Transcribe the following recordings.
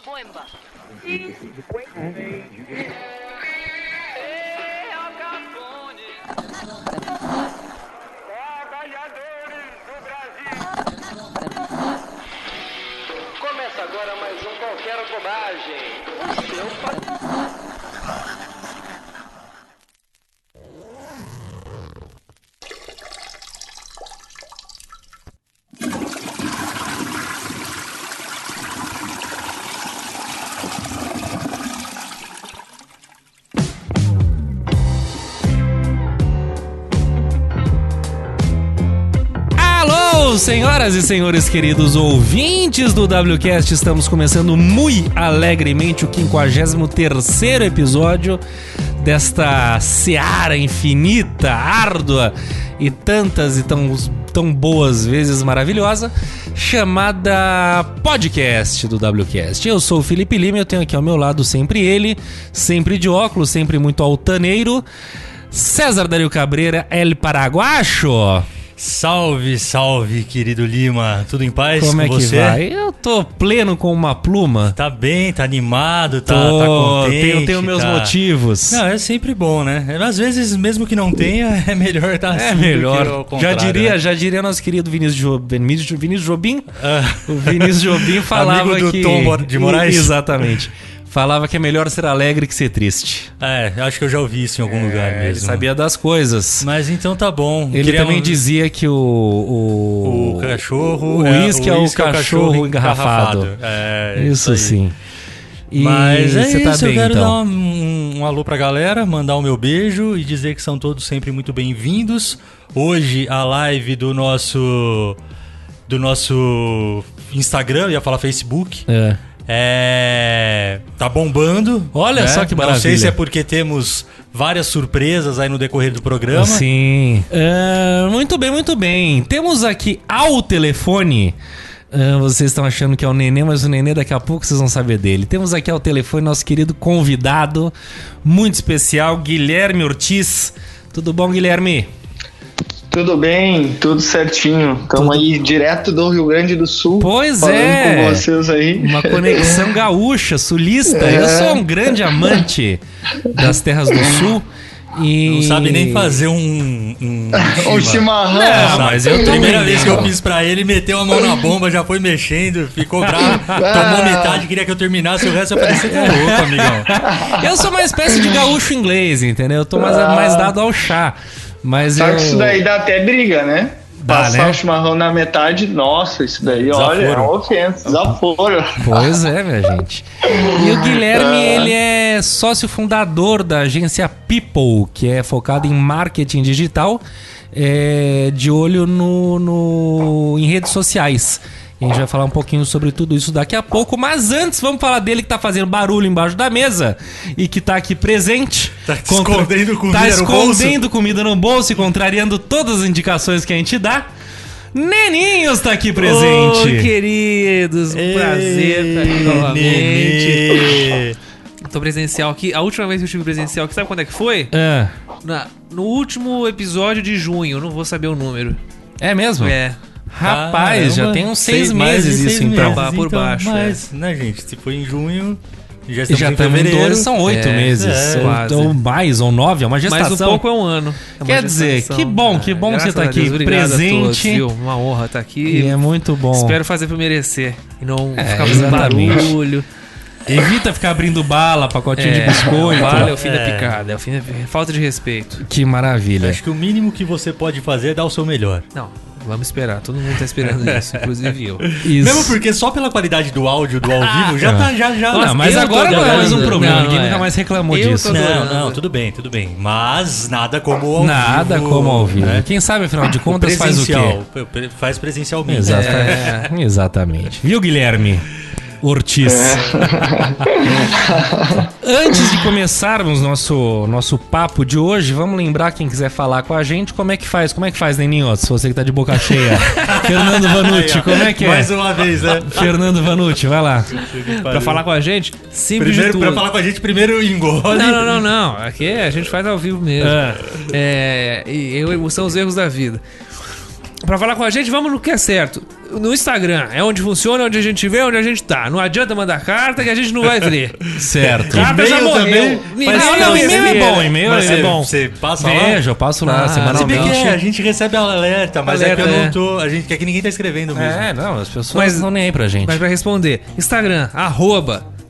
Bomba. Trabalhadores do Brasil. Começa agora mais um Qualquer Bobagem. Senhoras e senhores queridos ouvintes do WCast, estamos começando muito alegremente o 53º episódio desta seara infinita, árdua e tantas e tão boas vezes maravilhosa, chamada podcast do WCast. Eu sou o Felipe Lima e eu tenho aqui ao meu lado sempre ele, sempre de óculos, sempre muito altaneiro, César Dario Cabreira, El Paraguacho. Salve, salve, querido Lima. Tudo em paz Como com é que você? vai? Eu tô pleno com uma pluma. Tá bem, tá animado, tá contente. Tenho meus motivos. Não, é sempre bom, né? Às vezes, mesmo que não tenha, é melhor estar assim. É melhor. Do que ao contrário, Já diria nosso querido Vinícius Jobim. O Vinícius Jobim falava amigo do que... Tom de Moraes. Exatamente. Falava que é melhor ser alegre que ser triste. Acho que eu já ouvi isso em algum lugar mesmo. Ele sabia das coisas. Mas então tá bom. Ele também dizia que o cachorro... O uísque é o cachorro engarrafado. Isso sim. E mas é isso, tá bem, eu quero então. dar um alô pra galera, mandar o meu beijo e dizer que são todos sempre muito bem-vindos. Hoje a live do nosso Instagram, eu ia falar Facebook. Tá bombando. Olha, né? Só que maravilha. Não sei se é porque temos várias surpresas aí no decorrer do programa. Sim. Muito bem, muito bem. Temos aqui ao telefone... vocês estão achando que é o Nenê, mas o Nenê daqui a pouco vocês vão saber dele. Temos aqui ao telefone nosso querido convidado muito especial, Guilherme Ortiz. Tudo bom, Guilherme? Tudo bem, tudo certinho. Estamos aí direto do Rio Grande do Sul. Pois falando com vocês aí. Uma conexão gaúcha, sulista. Eu sou um grande amante das terras do sul. E... Não sabe nem fazer um chimarrão. Não, mas eu primeira vez que eu fiz pra ele, meteu a mão na bomba, já foi mexendo, ficou bravo, tomou metade, queria que eu terminasse, o resto eu parecia que tá louco, amigão. Eu sou uma espécie de gaúcho inglês, entendeu? Eu tô mais dado ao chá. Mas só que isso daí dá até briga, né? Passar o chimarrão na metade, nossa, isso daí, desaforo. Olha, é uma ofensa, desaforo. Pois é, minha gente. E o Guilherme, ele é sócio fundador da agência People, que é focada em marketing digital, de olho em redes sociais. A gente vai falar um pouquinho sobre tudo isso daqui a pouco, mas antes vamos falar dele que tá fazendo barulho embaixo da mesa e que tá aqui presente. Tá escondendo comida no bolso. Tá escondendo comida no bolso e contrariando todas as indicações que a gente dá. Neninhos tá aqui presente. Oi, queridos, um prazer estar aqui novamente. Tô presencial aqui. A última vez que eu estive presencial aqui, sabe quando é que foi? No último episódio de junho, eu não vou saber o número. É mesmo? É. Rapaz, já tem uns 6 meses isso então. Por baixo. Mas, né, gente, se foi em junho, já estamos em fevereiro. São 8 meses. Ou mais, ou 9, é uma gestação. Mais um pouco é um ano. Quer dizer, que bom que você tá aqui presente. Todos, uma honra estar aqui. E é muito bom. Espero fazer por merecer. E não ficar fazendo barulho. Evita ficar abrindo bala, pacotinho de biscoito. Bala é o fim da picada, falta de respeito. Que maravilha. Acho que o mínimo que você pode fazer é dar o seu melhor. Não, vamos esperar. Todo mundo tá esperando isso, inclusive eu. Isso. Mesmo porque só pela qualidade do áudio do ao vivo já tá. Não, mas agora não é mais um problema. Ninguém nunca mais reclamou disso. Não, tudo bem. Mas nada como ao vivo. Nada como ao vivo. Né? Quem sabe, afinal de contas, faz o quê? Faz presencialmente. Exatamente. Viu, Guilherme Ortiz? Antes de começarmos nosso papo de hoje, vamos lembrar quem quiser falar com a gente, como é que faz, Neninho? Se você que tá de boca cheia. Fernando Vanucci, como é que é? Mais uma vez, né? Fernando Vanucci, vai lá. Pra falar com a gente, simples primeiro, de tudo. Pra falar com a gente, primeiro engole. Não. Aqui a gente faz ao vivo mesmo. São os erros da vida. Pra falar com a gente, vamos no que é certo. No Instagram, é onde funciona, onde a gente vê, onde a gente tá. Não adianta mandar carta que a gente não vai ler. Certo. Carta já morreu. Não, e-mail é bom, e-mail é bom. Você passa lá? Vejo, eu passo lá semanalmente. Se bem que a gente recebe alerta, mas é que eu não tô... A gente quer que ninguém tá escrevendo mesmo. Não, as pessoas não estão nem aí pra gente. Mas pra responder, Instagram,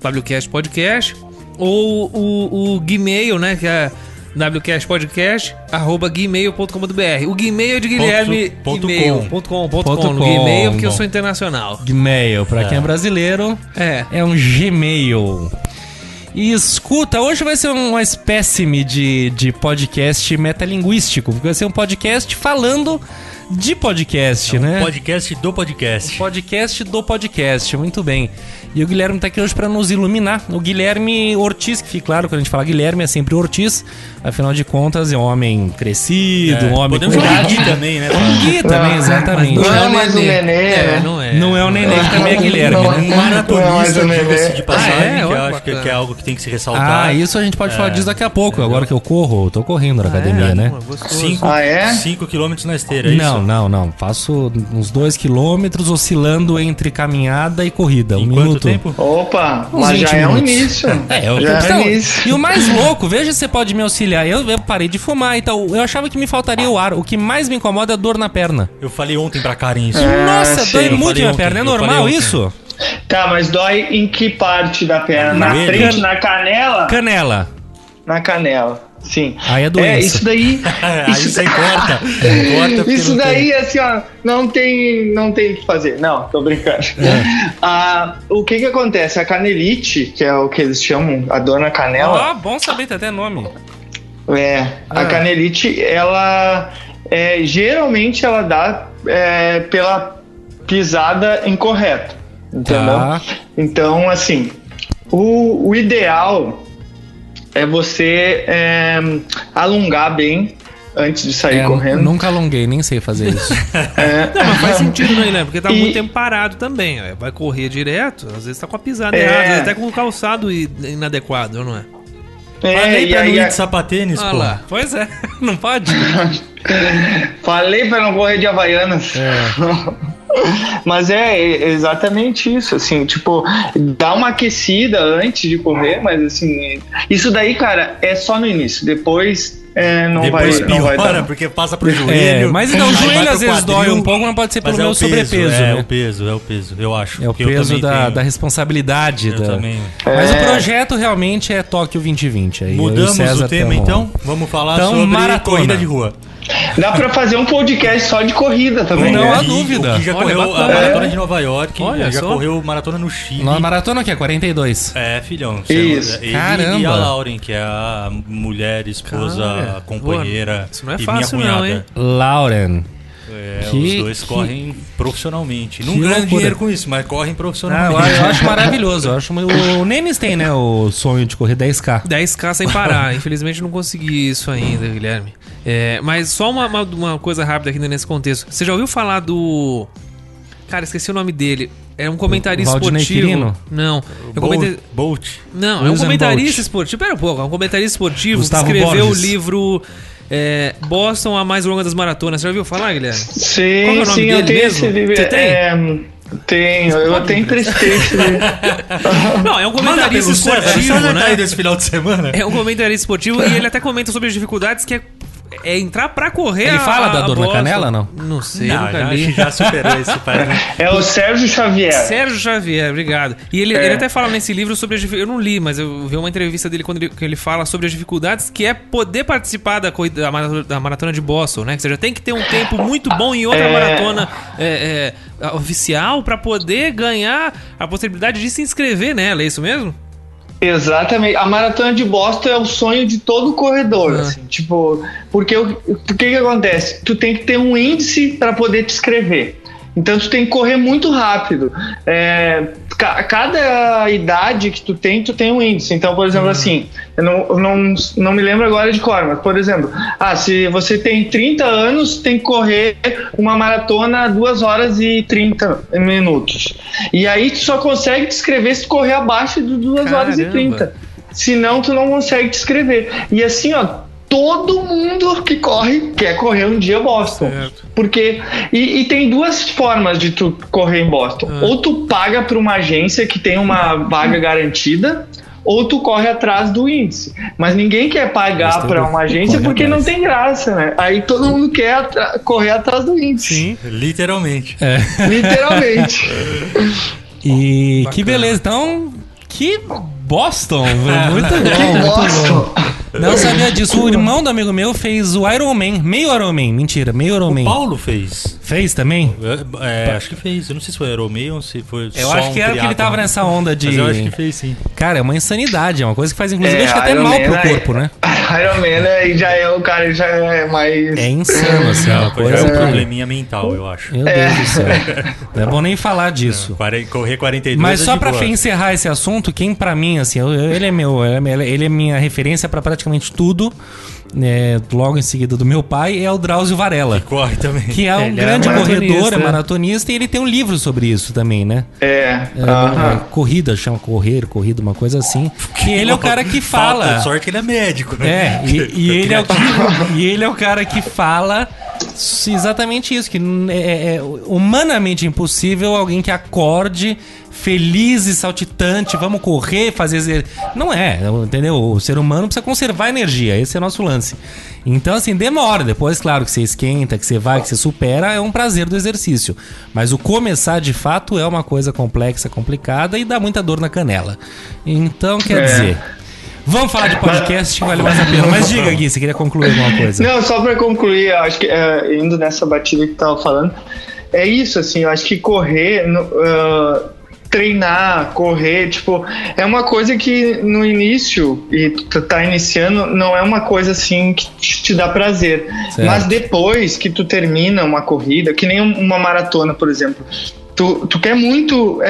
@WCastPodcast, ou o Gmail, né, que é wcastpodcast@gmail.com.br. O Gmail é de Guilherme .com no Gmail, porque eu sou internacional. Gmail, pra quem é brasileiro, é um Gmail. E escuta, hoje vai ser uma espécime de podcast metalinguístico, porque vai ser um podcast falando de podcast, né? Podcast do podcast. Podcast do podcast, muito bem. E o Guilherme tá aqui hoje pra nos iluminar. O Guilherme Ortiz, que fica claro, quando a gente fala Guilherme é sempre Ortiz. Afinal de contas, é um homem crescido, um homem com idade também, né? Gui também, exatamente. Não é mais o Nenê, né? Não é o Nenê, que também é Guilherme. Um maratonista, diga-se de passagem, que eu acho que é algo que tem que se ressaltar. Isso a gente pode falar disso daqui a pouco. Agora que eu corro, eu tô correndo na academia, né? 5 km na esteira, é isso? Não. Faço uns 2 km oscilando entre caminhada e corrida. Em quanto tempo? Opa, mas já é um início. Início. E o mais louco, veja se você pode me auxiliar. Eu parei de fumar, então eu achava que me faltaria o ar. O que mais me incomoda é a dor na perna. Eu falei ontem pra Karen isso. Nossa, dói muito minha perna. É normal isso? Tá, mas dói em que parte da perna? Na frente, na canela? Canela. Na canela. Sim. Aí é doença. Isso daí. Aí você corta. Isso daí, assim, ó, não tem o que fazer. Não, tô brincando. O que acontece? A canelite, que é o que eles chamam, a dor na canela. Bom saber, tem até nome. A canelite, ela geralmente ela dá pela pisada incorreta. Entendeu? Então, assim, o ideal é você alongar bem antes de sair correndo. Nunca alonguei, nem sei fazer isso. Não, mas faz sentido, né? Porque tá muito tempo parado também. Vai correr direto, às vezes tá com a pisada errada, às vezes até com o calçado inadequado, não é? Falei pra não ir de sapatênis, pô. Lá. Pois é, não pode? Falei pra não correr de Havaianas. Mas é exatamente isso, assim, tipo, dá uma aquecida antes de correr, mas assim, isso daí, cara, é só no início, depois Depois vai dar. porque passa pro joelho. Mas então, o joelho às vezes dói um pouco, mas pode ser pelo meu sobrepeso, né? É o peso, eu acho. É o peso da responsabilidade. Eu também. Mas o projeto realmente é Tóquio 2020. Aí mudamos o tema, então? Vamos falar sobre corrida de rua. Dá pra fazer um podcast só de corrida também. Não há dúvida. Que já correu a maratona de Nova York, já correu maratona no Chile. A maratona que é 42. Filhão. Isso. Caramba. E a Lauren, que é a mulher, esposa, companheira. Isso não é fácil, não, hein? Lauren. Os dois correm profissionalmente. Não ganham dinheiro com isso, mas correm profissionalmente. Eu acho maravilhoso. O Nenis tem, né, o sonho de correr 10K. 10K sem parar. Infelizmente não consegui isso ainda, Guilherme. Mas só uma coisa rápida aqui nesse contexto. Você já ouviu falar do... Cara, esqueci o nome dele. É um comentarista esportivo. Quirino? Não. Bolt? Não, é um comentarista esportivo. Pera um pouco, é um comentarista esportivo Gustavo que escreveu Borges. o livro... Boston, a mais longa das maratonas. Você já ouviu falar, Guilherme? Sim, qual é o nome dele eu tenho mesmo? esse livro. Você tem? Tenho, eu até emprestei esse livro. Não, é um comentarista esportivo, né? Aí desse final de semana. É um comentarista esportivo e ele até comenta sobre as dificuldades que é entrar pra correr. Ele fala da dor na Boston. canela, não? Não sei, nunca li. Já superou esse pai. É o Sérgio Xavier. Sérgio Xavier, obrigado. E ele até fala nesse livro sobre as dificuldades. Eu não li, mas eu vi uma entrevista dele quando ele fala sobre as dificuldades que é poder participar da corrida da maratona de Boston, né? Que você já tem que ter um tempo muito bom em outra maratona oficial pra poder ganhar a possibilidade de se inscrever nela, é isso mesmo? Exatamente. A maratona de Boston é o sonho de todo corredor, assim, tipo, porque o que acontece? Tu tem que ter um índice para poder te inscrever. Então tu tem que correr muito rápido. Cada idade que tu tem um índice. Então, por exemplo, assim, eu não me lembro agora de cor, mas, por exemplo, se você tem 30 anos, tem que correr uma maratona 2 horas e 30 minutos. E aí tu só consegue te inscrever se tu correr abaixo de 2 horas e 30. Senão tu não consegue te inscrever. E assim, ó, todo mundo que corre quer correr um dia Boston. Certo. Porque e tem duas formas de tu correr em Boston. Ou tu paga para uma agência que tem uma vaga garantida, ou tu corre atrás do índice. Mas ninguém quer pagar para uma agência porque não tem graça, né? Aí todo mundo quer correr atrás do índice. Sim, literalmente. Literalmente. E Bacana. que beleza. Então, que Boston. Muito bom, Que muito Boston. bom. Não sabia disso. O irmão do amigo meu fez o Iron Man. Meio Iron Man. Mentira, meio Iron Man. O Paulo fez. Fez também? Acho que fez. Eu não sei se foi Ironman ou se foi Eu só acho que era porque ele tava nessa onda de... Mas eu acho que fez, sim. Cara, é uma insanidade. É uma coisa que faz, inclusive, acho que até Iron mal Man pro corpo, né? Iron Man já é o cara, já é mais... É insano, assim. Uma Já é coisa... um probleminha mental, eu acho. Meu Deus do céu. Não é bom nem falar disso. Correr 42 Mas é só de pra boa. encerrar esse assunto, quem pra mim, assim, ele é meu, ele é minha referência pra praticamente tudo, né, logo em seguida do meu pai, é o Drauzio Varela. Corre também. Que é um Ele é grande maratonista, corredor, é né? maratonista, e ele tem um livro sobre isso também, né? Corrida, chama corrida, uma coisa assim. E ele é o cara que fala. Sorte que ele é médico, né? E ele é o cara que fala exatamente isso, que é humanamente impossível alguém que acorde feliz e saltitante, vamos correr, fazer... Não é, entendeu? O ser humano precisa conservar energia, esse é o nosso lance. Então, assim, demora. Depois, claro, que você esquenta, que você vai, que você supera, é um prazer do exercício. Mas o começar, de fato, é uma coisa complexa, complicada e dá muita dor na canela. Então, quer dizer... Vamos falar de podcast que vale mais a pena. Mas diga, Gui, você queria concluir alguma coisa? Não, só pra concluir, eu acho que indo nessa batida que tu tava falando, é isso, assim, eu acho que correr, treinar, correr, tipo, é uma coisa que no início, e tu tá iniciando, não é uma coisa assim que te dá prazer. Certo. Mas depois que tu termina uma corrida, que nem uma maratona, por exemplo, tu quer muito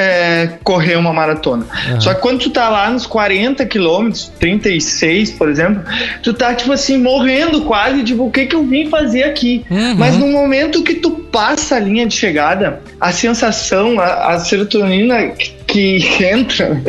correr uma maratona. Só que quando tu tá lá nos 40 quilômetros, 36, por exemplo, tu tá, tipo assim, morrendo quase, tipo, o que eu vim fazer aqui? Mas no momento que tu passa a linha de chegada, a sensação, a serotonina que entra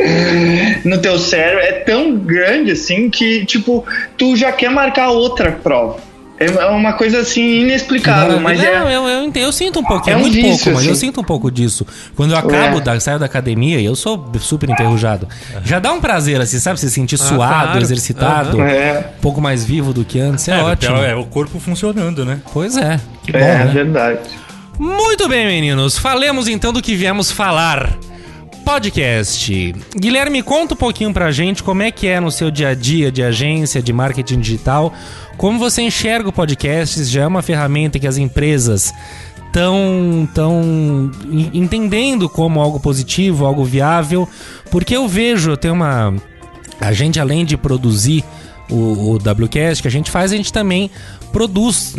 no teu cérebro é tão grande, assim, que, tipo, tu já quer marcar outra prova. É uma coisa assim inexplicável, mas não, eu sinto um pouco, é muito vício, pouco, mas assim. eu sinto um pouco disso. Quando eu acabo, saio da academia, eu sou super enferrujado. Já dá um prazer, assim, sabe? Se sentir suado, claro. exercitado, um pouco mais vivo do que antes, é ótimo. É o corpo funcionando, né? Pois é, que bom, é né? verdade. Muito bem, meninos. Falemos então do que viemos falar. Podcast. Guilherme, conta um pouquinho pra gente como é que é no seu dia a dia de agência, de marketing digital, como você enxerga o podcast. Já é uma ferramenta que as empresas estão entendendo como algo positivo, algo viável, porque eu tenho a gente, além de produzir o WCast que a gente também produz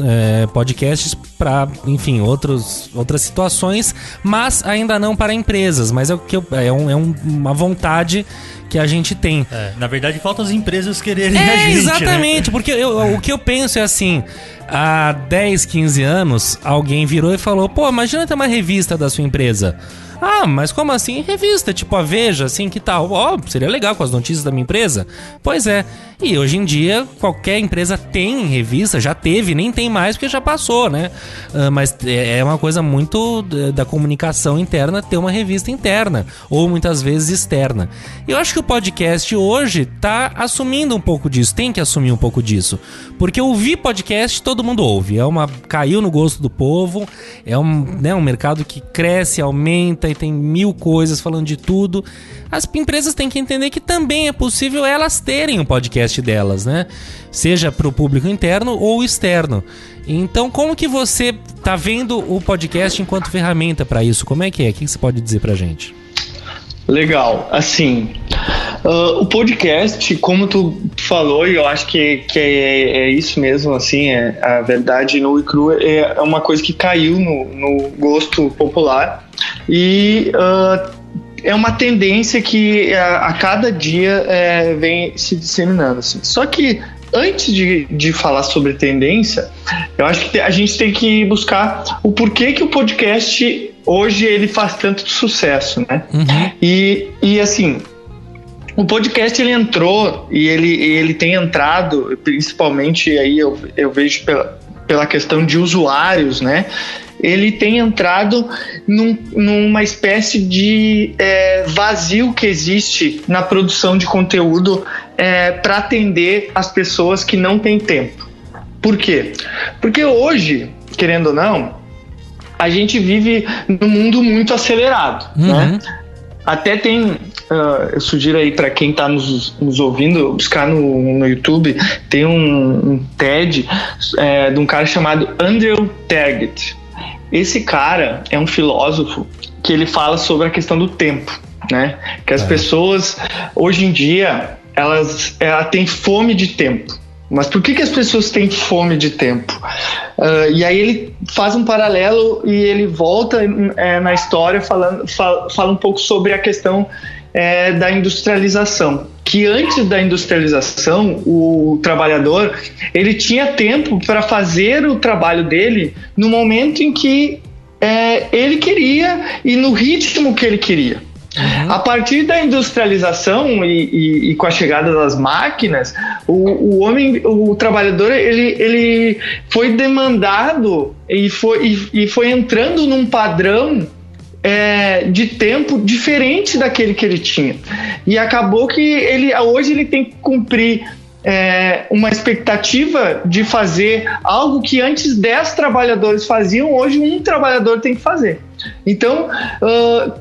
podcasts para, enfim, outras situações, mas ainda não para empresas, mas uma vontade que a gente tem. Na verdade, falta as empresas quererem a gente, exatamente, né? porque o que eu penso é assim, há 10, 15 anos, alguém virou e falou, pô, imagina ter uma revista da sua empresa. Ah, mas como assim? Revista, tipo a Veja, assim, que tal? Ó, seria legal com as notícias da minha empresa. Pois é. E hoje em dia, qualquer empresa tem revista, já teve, nem tem mais porque já passou, né? Mas é uma coisa muito da comunicação interna ter uma revista interna, ou muitas vezes externa. E eu acho que o podcast hoje tá assumindo um pouco disso, tem que assumir um pouco disso. Porque ouvir podcast, todo mundo ouve. Caiu no gosto do povo, é um mercado que cresce, aumenta e tem 1000 coisas falando de tudo. As empresas têm que entender que também é possível elas terem um podcast delas, né? Seja para o público interno ou externo. Então, como que você tá vendo o podcast enquanto ferramenta para isso? Como é que é? O que você pode dizer pra gente? Legal, assim, o podcast, como tu falou, e eu acho que é isso mesmo, assim, a verdade nua e crua, é uma coisa que caiu no gosto popular e é uma tendência que a cada dia vem se disseminando, assim. Só que antes de falar sobre tendência, eu acho que a gente tem que buscar o porquê que o podcast hoje ele faz tanto sucesso, né? E assim, O podcast ele entrou e ele tem entrado, principalmente aí eu vejo pela questão de usuários, né? Ele tem entrado numa espécie de vazio que existe na produção de conteúdo para atender as pessoas que não têm tempo. Por quê? Porque hoje, querendo ou não, a gente vive num mundo muito acelerado, né? Até tem, eu sugiro aí para quem está nos ouvindo, buscar no YouTube, tem um TED de um cara chamado Andrew Taggart. Esse cara é um filósofo que ele fala sobre a questão do tempo, né? Que as pessoas, hoje em dia, elas têm fome de tempo. Mas por que as pessoas têm fome de tempo? E aí ele faz um paralelo e ele volta na história fala um pouco sobre a questão da industrialização. Que antes da industrialização, o trabalhador ele tinha tempo para fazer o trabalho dele no momento em que ele queria e no ritmo que ele queria. A partir da industrialização e com a chegada das máquinas, o trabalhador ele foi demandado e foi entrando num padrão de tempo diferente daquele que ele tinha. E acabou que hoje ele tem que cumprir uma expectativa de fazer algo que antes 10 trabalhadores faziam, hoje um trabalhador tem que fazer. Então,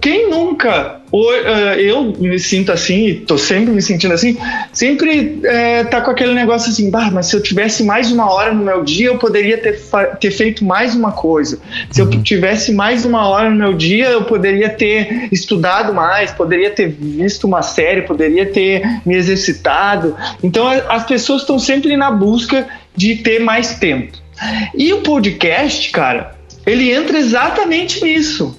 quem nunca, eu me sinto assim, tô sempre me sentindo assim, sempre tá com aquele negócio assim, mas se eu tivesse mais uma hora no meu dia, eu poderia ter feito mais uma coisa. Se eu tivesse mais uma hora no meu dia, eu poderia ter estudado mais, poderia ter visto uma série, poderia ter me exercitado. Então, as pessoas estão sempre na busca de ter mais tempo. E o podcast, cara, ele entra exatamente nisso.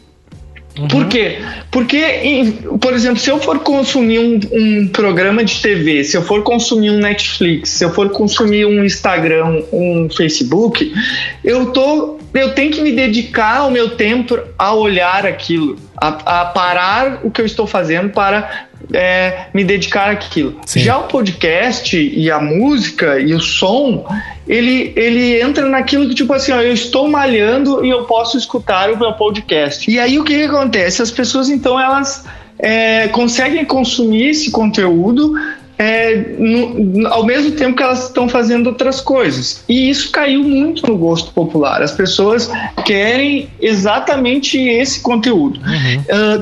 Por quê? Porque, por exemplo, se eu for consumir um programa de TV, se eu for consumir um Netflix, se eu for consumir um Instagram, um Facebook, eu tenho que me dedicar o meu tempo a olhar aquilo, a parar o que eu estou fazendo para me dedicar àquilo. Sim. Já o podcast e a música e o som, ele entra naquilo que, tipo assim, eu estou malhando e eu posso escutar o meu podcast. E aí o que acontece? As pessoas, então, elas conseguem consumir esse conteúdo ao mesmo tempo que elas estão fazendo outras coisas. E isso caiu muito no gosto popular. As pessoas querem exatamente esse conteúdo.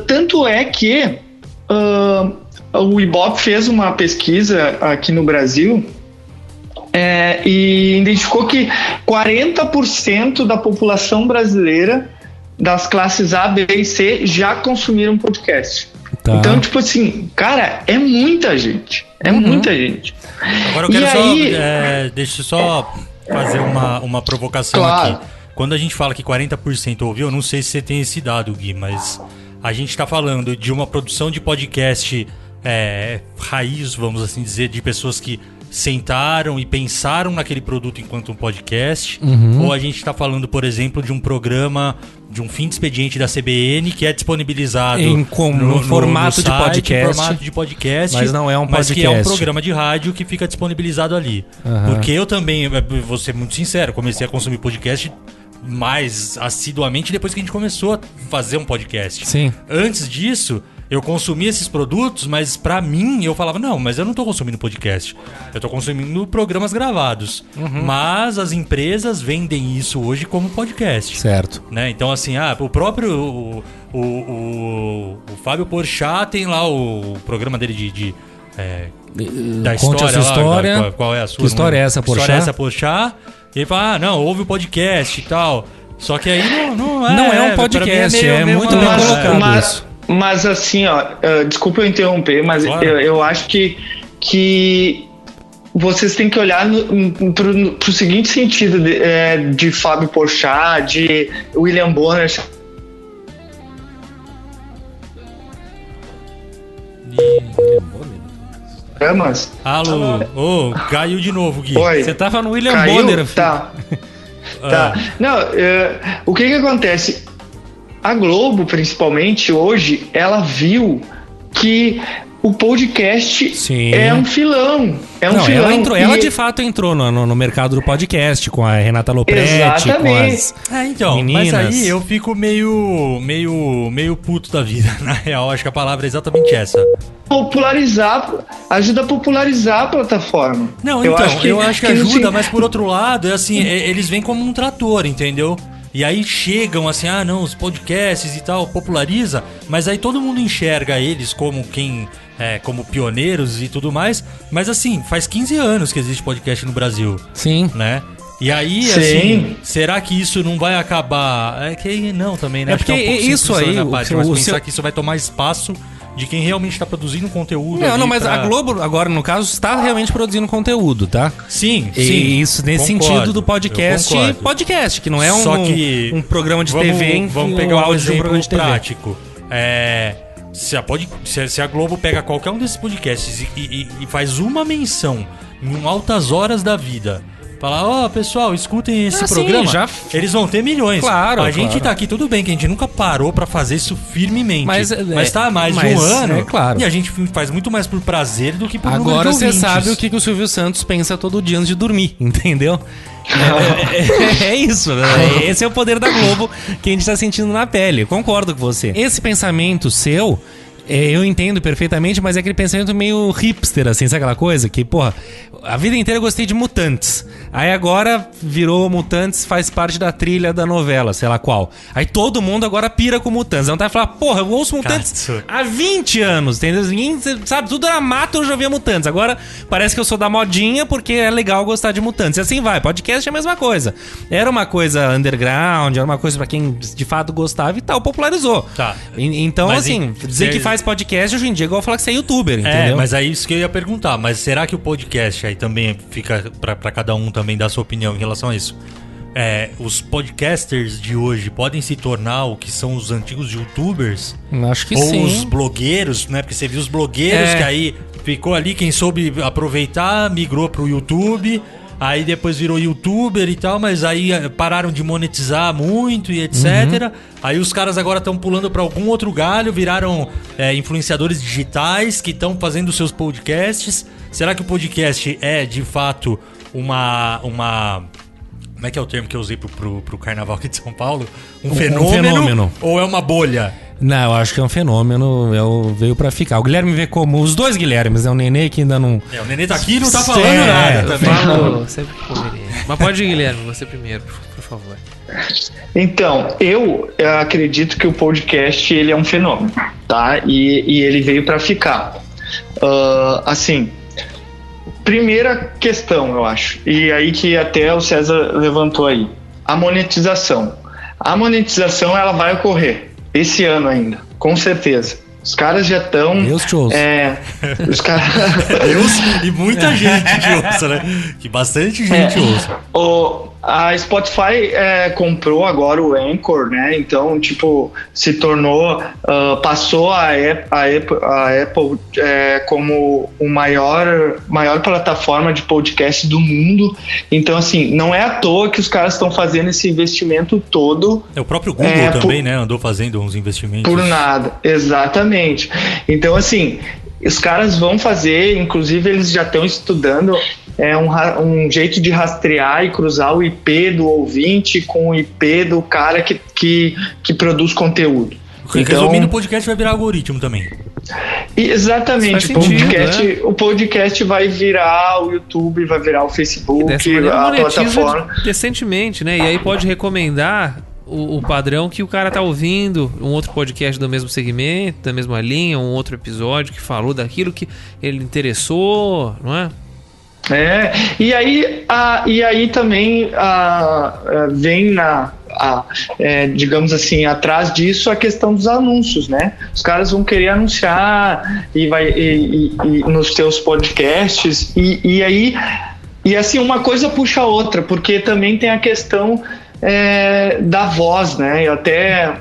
Tanto é que o Ibope fez uma pesquisa aqui no Brasil e identificou que 40% da população brasileira das classes A, B e C já consumiram podcast. Tá. Então, tipo assim, cara, é muita gente. Muita gente. Agora eu quero deixa eu só fazer uma provocação aqui. Quando a gente fala que 40% ouviu, eu não sei se você tem esse dado, Gui, mas a gente está falando de uma produção de podcast raiz, vamos assim dizer, de pessoas que sentaram e pensaram naquele produto enquanto um podcast, ou a gente está falando, por exemplo, de um programa, de um fim de expediente da CBN que é disponibilizado em formato de podcast, mas não é um podcast, mas que é um programa de rádio que fica disponibilizado ali. Porque eu também, vou ser muito sincero, comecei a consumir podcast mais assiduamente depois que a gente começou a fazer um podcast. Sim. Antes disso, eu consumia esses produtos, mas pra mim, eu falava, não, mas eu não tô consumindo podcast. Eu tô consumindo programas gravados. Mas as empresas vendem isso hoje como podcast. Certo. Né? Então, assim, o próprio... O Fábio Porchat tem lá o programa dele da Conte história. A sua história. Lá, qual é a sua? Que história é essa, Porchat? História é essa, Porchat. E ele fala, não, ouve o podcast e tal. Só que aí não é... Não é um podcast, muito bem colocado isso. Mas assim, desculpa eu interromper, mas claro. eu acho que vocês têm que olhar pro seguinte sentido de Fábio Porchat, de William Bonner. Alô, caiu de novo, Gui. Você tava no William Bonner, filho. Tá. Não, o que acontece? A Globo, principalmente hoje, ela viu que o podcast Sim. é um filão. Ela de fato entrou no mercado do podcast com a Renata Lopretti, Exatamente. com as meninas. Mas aí eu fico meio puto da vida, na real. Acho que a palavra é exatamente essa. Ajuda a popularizar a plataforma. Não, eu acho que ajuda, mas por outro lado, é assim, eles vêm como um trator, entendeu? E aí chegam assim, os podcasts e tal, populariza, mas aí todo mundo enxerga eles como como pioneiros e tudo mais, mas assim, faz 15 anos que existe podcast no Brasil. Sim. Né? E aí, assim, será que isso não vai acabar? É que não também, né? É porque isso aí, mas pensar que isso vai tomar espaço de quem realmente está produzindo conteúdo. Não, mas a Globo, agora, no caso, está realmente produzindo conteúdo, tá? Sim. E isso nesse sentido do podcast, que não é um programa de TV. Vamos pegar um exemplo prático. Se a Globo pega qualquer um desses podcasts e faz uma menção em altas horas da vida, falar, pessoal, escutem esse programa, eles vão ter milhões. Claro, a gente tá aqui, tudo bem que a gente nunca parou pra fazer isso firmemente. Mas tá há mais de um ano. Claro. E a gente faz muito mais por prazer do que por número de Agora ouvintes. você sabe o que o Silvio Santos pensa todo dia antes de dormir, entendeu? É isso, né? Esse é o poder da Globo que a gente tá sentindo na pele. Eu concordo com você. Esse pensamento seu, eu entendo perfeitamente, mas é aquele pensamento meio hipster, assim, sabe aquela coisa? Que, porra, a vida inteira eu gostei de Mutantes. Aí agora virou Mutantes, faz parte da trilha da novela, sei lá qual. Aí todo mundo agora pira com Mutantes. Então tá falando, porra, eu ouço Mutantes há 20 anos, entendeu? Ninguém, sabe, tudo era mato, eu já via Mutantes. Agora parece que eu sou da modinha porque é legal gostar de Mutantes. E assim vai, podcast é a mesma coisa. Era uma coisa underground, era uma coisa pra quem de fato gostava e tal, popularizou. Tá. Então, mas assim, dizer que faz podcast hoje em dia é igual falar que você é youtuber, entendeu? Mas é isso que eu ia perguntar. Mas será que o podcast aí também fica pra cada um também dar sua opinião em relação a isso? Os podcasters de hoje podem se tornar o que são os antigos youtubers? Acho que ou sim. Ou os blogueiros, né? Porque você viu os blogueiros que aí ficou ali, quem soube aproveitar, migrou pro YouTube... Aí depois virou youtuber e tal, mas aí pararam de monetizar muito e etc. Aí os caras agora estão pulando para algum outro galho, viraram influenciadores digitais que estão fazendo seus podcasts. Será que o podcast é, de fato, uma... Como é que é o termo que eu usei pro carnaval aqui de São Paulo? Um fenômeno? Ou é uma bolha? Não, eu acho que é um fenômeno, veio pra ficar. O Guilherme vê como os dois Guilhermes, né? O Nenê que ainda não... o Nenê tá aqui e não tá falando nada também. Falou, sempre poderia. Mas pode ir, Guilherme, você primeiro, por favor. Então, eu acredito que o podcast ele é um fenômeno, tá? E ele veio pra ficar. Assim, primeira questão, eu acho, e aí que até o César levantou aí, a monetização. A monetização, ela vai ocorrer esse ano ainda, com certeza. Os caras já estão... Deus te ouça. Os caras... Deus e muita gente te ouça, né? Que bastante gente ouça. A Spotify comprou agora o Anchor, né? Então, tipo, se tornou... passou a Apple como o maior plataforma de podcast do mundo. Então, assim, não é à toa que os caras estão fazendo esse investimento todo. O próprio Google também, né? Andou fazendo uns investimentos. Por nada, exatamente. Então, assim, os caras vão fazer, inclusive eles já estão estudando um jeito de rastrear e cruzar o IP do ouvinte com o IP do cara que produz conteúdo. Resumindo, o podcast vai virar algoritmo também. Exatamente, o podcast vai virar o YouTube, vai virar o Facebook, a plataforma. Decentemente, né? E aí pode recomendar o padrão que o cara tá ouvindo, um outro podcast do mesmo segmento, da mesma linha, um outro episódio que falou daquilo que ele interessou, não é? E aí também vem digamos assim, atrás disso a questão dos anúncios, né? Os caras vão querer anunciar e nos seus podcasts e aí assim uma coisa puxa a outra, porque também tem a questão da voz, né? Eu até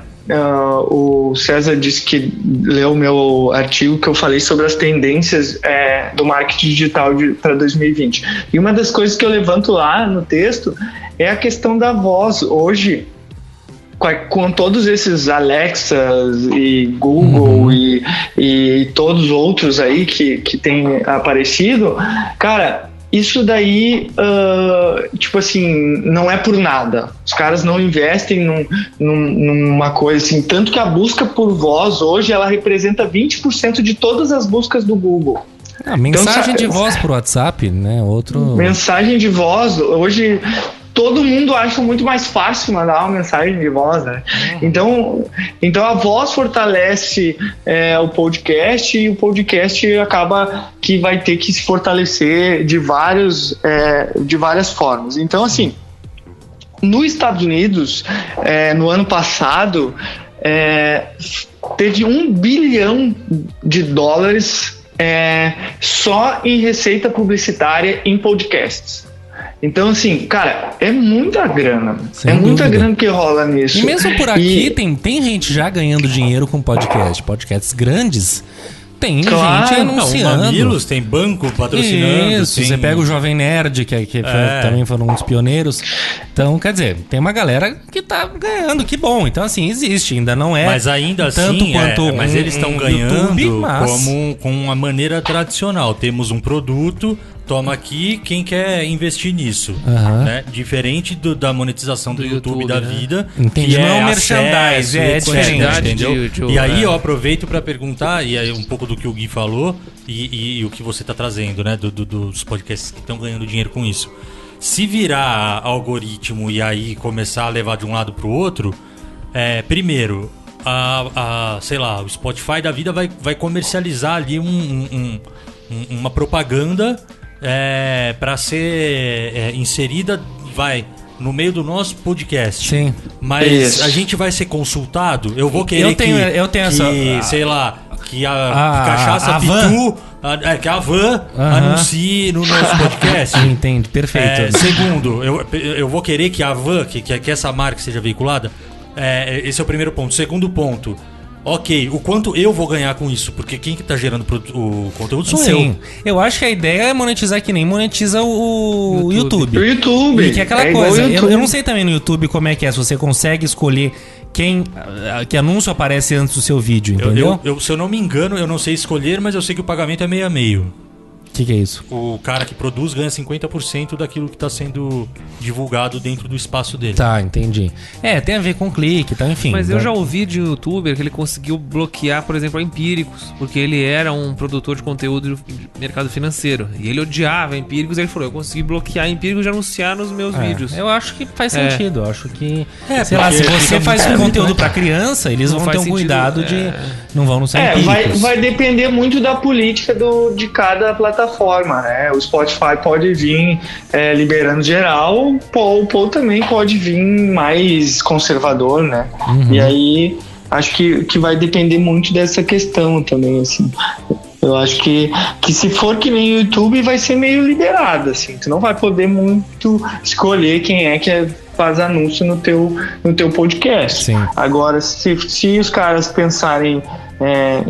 o César disse que leu o meu artigo que eu falei sobre as tendências do marketing digital para 2020. E uma das coisas que eu levanto lá no texto é a questão da voz. Hoje, com todos esses Alexas e Google e e todos os outros aí que tem aparecido, cara, isso daí, tipo assim, não é por nada. Os caras não investem numa coisa assim. Tanto que a busca por voz hoje, ela representa 20% de todas as buscas do Google. Mensagem de voz por WhatsApp, né? Mensagem de voz, hoje... Todo mundo acha muito mais fácil mandar uma mensagem de voz, né? Então a voz fortalece o podcast, e o podcast acaba que vai ter que se fortalecer de várias formas. Então, assim, nos Estados Unidos, no ano passado, teve $1 bilhão só em receita publicitária em podcasts. Então, assim, cara, é muita grana. Sem dúvida. Grana que rola nisso. E mesmo por aqui tem gente já ganhando dinheiro com podcast. Podcasts grandes. Tem gente anunciando. Mamilos, tem banco patrocinando. Isso, você pega o Jovem Nerd, que também foram um dos pioneiros. Então, quer dizer, tem uma galera que tá ganhando, que bom. Então, assim, existe, ainda não é. Mas ainda tanto assim, quanto mas eles estão ganhando YouTube, como com uma maneira tradicional. Temos um produto, toma aqui quem quer investir nisso. Né? Diferente da monetização do YouTube da vida. Entendi. Que não é um acesso, merchandise, é diferente. Entendeu? E aí eu aproveito para perguntar, e aí um pouco do que o Gui falou e o que você tá trazendo, né? Dos podcasts que estão ganhando dinheiro com isso. Se virar algoritmo e aí começar a levar de um lado pro outro, primeiro, sei lá, o Spotify da vida vai comercializar ali uma propaganda para ser inserida, no meio do nosso podcast. Sim. Mas a gente vai ser consultado? Eu vou querer sei lá, que a Cachaça Pitu, que a Van anuncie no nosso podcast. Entende, perfeito. Segundo, eu vou querer que a Van, que essa marca seja veiculada. Esse é o primeiro ponto. Segundo ponto, ok, o quanto eu vou ganhar com isso? Porque quem que tá gerando o conteúdo sou eu. Sim, eu acho que a ideia é monetizar que nem monetiza o YouTube. O YouTube. E que é aquela coisa, eu não sei também no YouTube como é que se você consegue escolher que anúncio aparece antes do seu vídeo, entendeu? Se eu não me engano, eu não sei escolher, mas eu sei que o pagamento é meio a meio. O que é isso? O cara que produz ganha 50% daquilo que está sendo divulgado dentro do espaço dele. Tá, entendi. Tem a ver com clique, tá, enfim. Mas eu já ouvi de um youtuber que ele conseguiu bloquear, por exemplo, a Empíricos, porque ele era um produtor de conteúdo de mercado financeiro. E ele odiava a Empíricos, e ele falou, eu consegui bloquear a Empíricos e anunciar nos meus vídeos. Eu acho que faz sentido, eu acho que... sei lá, se você faz um conteúdo pra criança, eles vão ter um cuidado de... Não vão anunciar Empíricos. Vai depender muito da política de cada plataforma, né? O Spotify pode vir liberando geral, o Paul também pode vir mais conservador, né? E aí acho que vai depender muito dessa questão também, assim. Eu acho que se for que nem o YouTube, vai ser meio liberado, assim. Tu não vai poder muito escolher quem é que faz anúncio no teu podcast. Sim. Agora, se os caras pensarem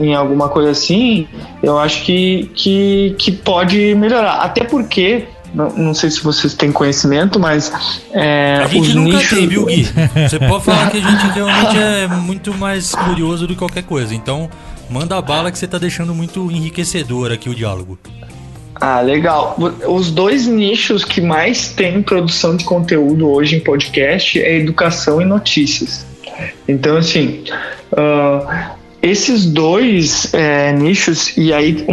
em alguma coisa assim, eu acho que pode melhorar. Até porque, não sei se vocês têm conhecimento, mas a gente nunca tem, viu, Gui? Você pode falar que a gente realmente é muito mais curioso do que qualquer coisa. Então, manda a bala que você tá deixando muito enriquecedor aqui o diálogo. Legal. Os dois nichos que mais tem produção de conteúdo hoje em podcast é educação e notícias. Então, assim, esses dois nichos, e aí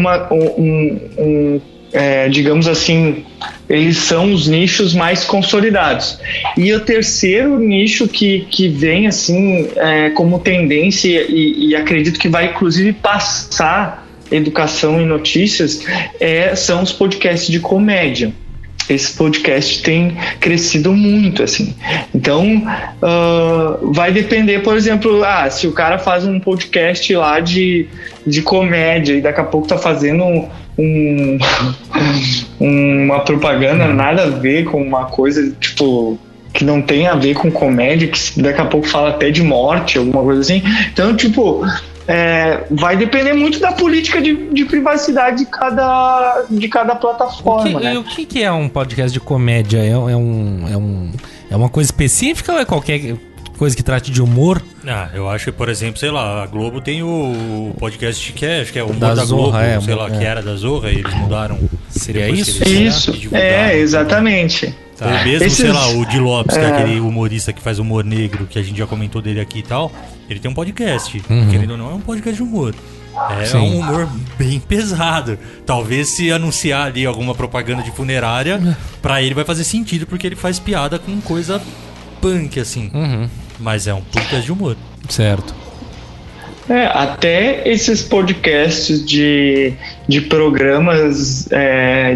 digamos assim, eles são os nichos mais consolidados. E o terceiro nicho que vem assim como tendência, e acredito que vai inclusive passar educação e notícias, são os podcasts de comédia. Esse podcast tem crescido muito, assim. Então, vai depender, por exemplo, se o cara faz um podcast lá de comédia e daqui a pouco tá fazendo uma propaganda nada a ver com uma coisa, tipo, que não tem a ver com comédia, que daqui a pouco fala até de morte, alguma coisa assim. Então, tipo... vai depender muito da política de privacidade de cada plataforma. O que é um podcast de comédia? É uma coisa específica ou é qualquer coisa que trate de humor? Eu acho que, por exemplo, sei lá, a Globo tem o podcast que acho que é o Humor Da da Globo, Zorra, sei lá, que era da Zorra, e eles mudaram. Seria depois isso? que eles Isso, divulgaram. exatamente. Ou mesmo, Esses- sei lá, o Di Lopes, que é aquele humorista que faz humor negro, que a gente já comentou dele aqui e tal, ele tem um podcast. Querendo ou não, é um podcast de humor. É Sim. um humor bem pesado. Talvez se anunciar ali alguma propaganda de funerária, pra ele vai fazer sentido, porque ele faz piada com coisa punk, assim. Mas é um podcast de humor. Certo. Até esses podcasts de programas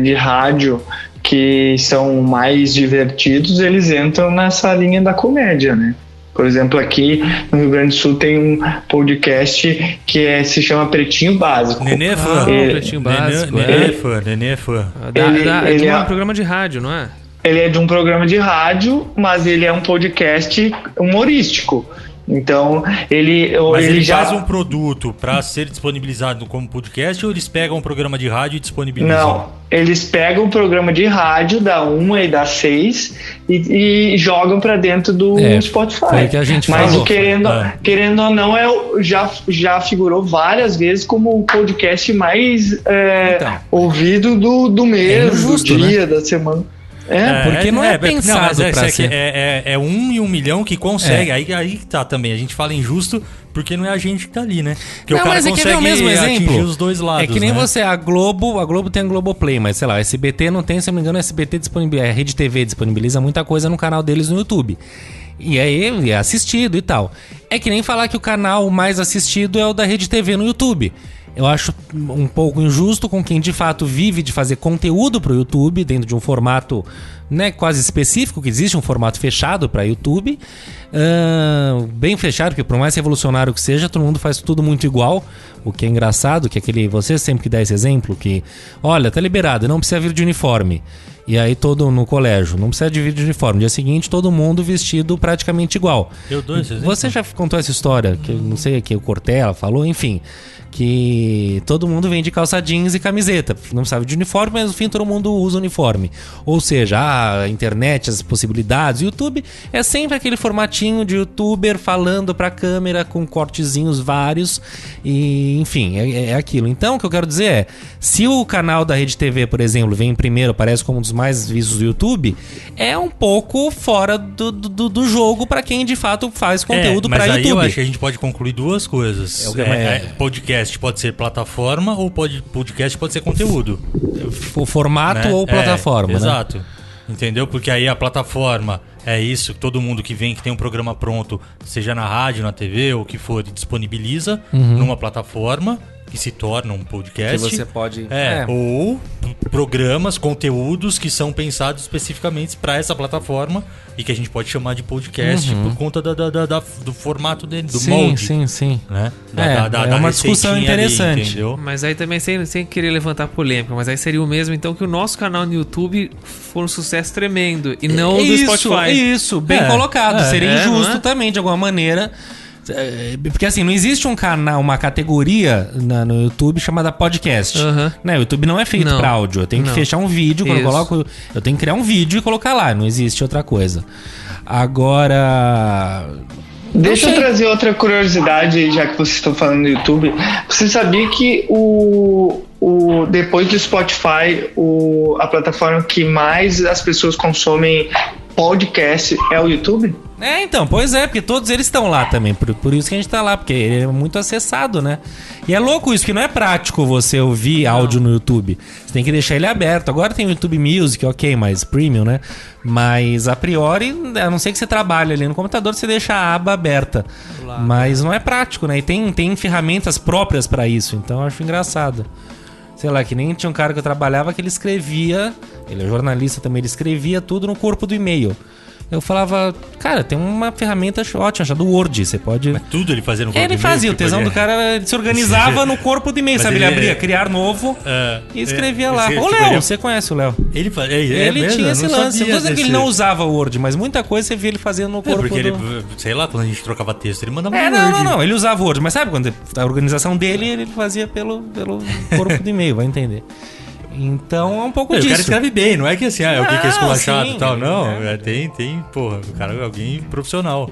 de rádio que são mais divertidos, eles entram nessa linha da comédia, né? Por exemplo, aqui no Rio Grande do Sul tem um podcast que se chama Pretinho Básico. Nenê é fã. Pretinho Básico, Nenê é fã. É de um programa de rádio, não é? Ele é de um programa de rádio, mas ele é um podcast humorístico. Então, Mas ele eles já fazem um produto pra ser disponibilizado como podcast, ou eles pegam um programa de rádio e disponibilizam? Não, eles pegam o programa de rádio da 1 e da 6 e jogam pra dentro do Spotify. Foi o que a gente Mas falou. querendo ou não, já figurou várias vezes como o podcast mais ouvido do mês, injusto, do dia, da semana. Porque não é pensado mas pra ser. É 1 em 1 milhão que consegue. Aí tá também. A gente fala injusto porque não é a gente que tá ali, né? Porque Não, o cara mas é que consegue é o mesmo atingir exemplo. os dois lados. É que nem né? você, a Globo tem a Globoplay, mas sei lá, o SBT não tem, se eu não me engano, o SBT disponibiliza, a Rede TV disponibiliza muita coisa no canal deles no YouTube. E aí é assistido e tal. É que nem falar que o canal mais assistido é o da Rede TV no YouTube. Eu acho um pouco injusto com quem de fato vive de fazer conteúdo pro YouTube dentro de um formato, né, quase específico, que existe um formato fechado para YouTube, bem fechado, porque por mais revolucionário que seja, todo mundo faz tudo muito igual, o que é engraçado, que aquele, você sempre que dá esse exemplo, que olha, tá liberado, não precisa vir de uniforme. E aí todo no colégio, não precisa de vir de uniforme. No dia seguinte, todo mundo vestido praticamente igual. Eu dou esse exemplo. Você já contou essa história, que eu não sei, que o Cortella falou, enfim, que todo mundo vem de calça jeans e camiseta. Não sabe de uniforme, mas no fim todo mundo usa uniforme. Ou seja, a internet, as possibilidades, o YouTube é sempre aquele formatinho de youtuber falando pra câmera com cortezinhos vários. E enfim, é aquilo. Então o que eu quero dizer é, se o canal da Rede TV, por exemplo, vem em primeiro, aparece como um dos mais vistos do YouTube, é um pouco fora do jogo pra quem de fato faz conteúdo pra mas aí YouTube. eu acho que a gente pode concluir duas coisas. Podcast pode ser plataforma ou podcast pode ser conteúdo. O formato, né? ou plataforma, né? Exato. Entendeu? Porque aí a plataforma é isso, todo mundo que vem, que tem um programa pronto, seja na rádio, na TV ou o que for, disponibiliza numa plataforma que se torna um podcast. Que você pode... Ou programas, conteúdos que são pensados especificamente para essa plataforma e que a gente pode chamar de podcast por conta do formato dele, do molde. Sim. Né? É uma discussão receitinha interessante. entendeu? Mas aí também, sem querer levantar polêmica, mas aí seria o mesmo, então, que o nosso canal no YouTube for um sucesso tremendo e não o do Spotify. Isso, bem colocado. Seria injusto não é? também, de alguma maneira. Porque assim, não existe um canal, uma categoria no YouTube chamada podcast. Né? O YouTube não é feito pra áudio. Eu tenho que fechar um vídeo, quando eu coloco, eu tenho que criar um vídeo e colocar lá. Não existe outra coisa. Agora... Deixa eu trazer outra curiosidade, já que vocês estão falando do YouTube. Você sabia que depois do Spotify, a plataforma que mais as pessoas consomem podcast é o YouTube? Então, pois é, porque todos eles estão lá também, por isso que a gente tá lá, porque ele é muito acessado, né? E é louco isso, que não é prático você ouvir áudio no YouTube, você tem que deixar ele aberto. Agora tem o YouTube Music, ok, mas premium, né? Mas a priori, a não ser que você trabalhe ali no computador, você deixa a aba aberta, mas não é prático, né? E tem ferramentas próprias pra isso, então eu acho engraçado. Sei lá, que nem tinha um cara que eu trabalhava que ele escrevia, ele é jornalista também, ele escrevia tudo no corpo do e-mail. Eu falava, cara, tem uma ferramenta ótima, chamada Word, você pode... Mas tudo ele fazia no corpo Ele do fazia, e-mail, o tesão do cara, ele se organizava no corpo do e-mail, Mas sabe? Ele ele abria, criar novo e escrevia lá. Tipo, O Léo, você conhece o Léo? Ele Ele tinha esse lance. Não tô dizendo que ele não usa. usava o Word, mas muita coisa você via ele fazendo no corpo Porque do... ele, sei lá, quando a gente trocava texto, ele mandava no Word. Não, ele usava o Word, mas sabe quando a organização dele, ele fazia pelo corpo do e-mail, vai entender. Então é um pouco disso. O cara escreve bem, não é que assim, alguém que é esculachado sim, e tal, não. Tem, porra, o cara é alguém profissional.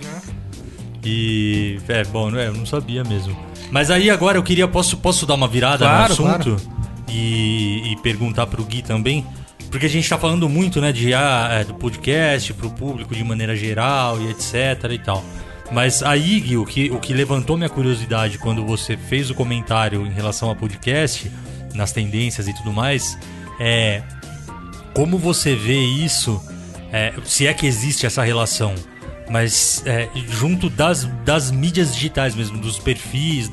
E bom, eu não sabia mesmo. Mas aí agora eu queria, posso dar uma virada no assunto? Claro. E perguntar pro Gui também, porque a gente tá falando muito, né, do podcast pro público de maneira geral e etc e tal. Mas aí, Gui, o que levantou minha curiosidade quando você fez o comentário em relação ao podcast, nas tendências e tudo mais, é como você vê isso, se é que existe essa relação, mas junto das mídias digitais mesmo, dos perfis,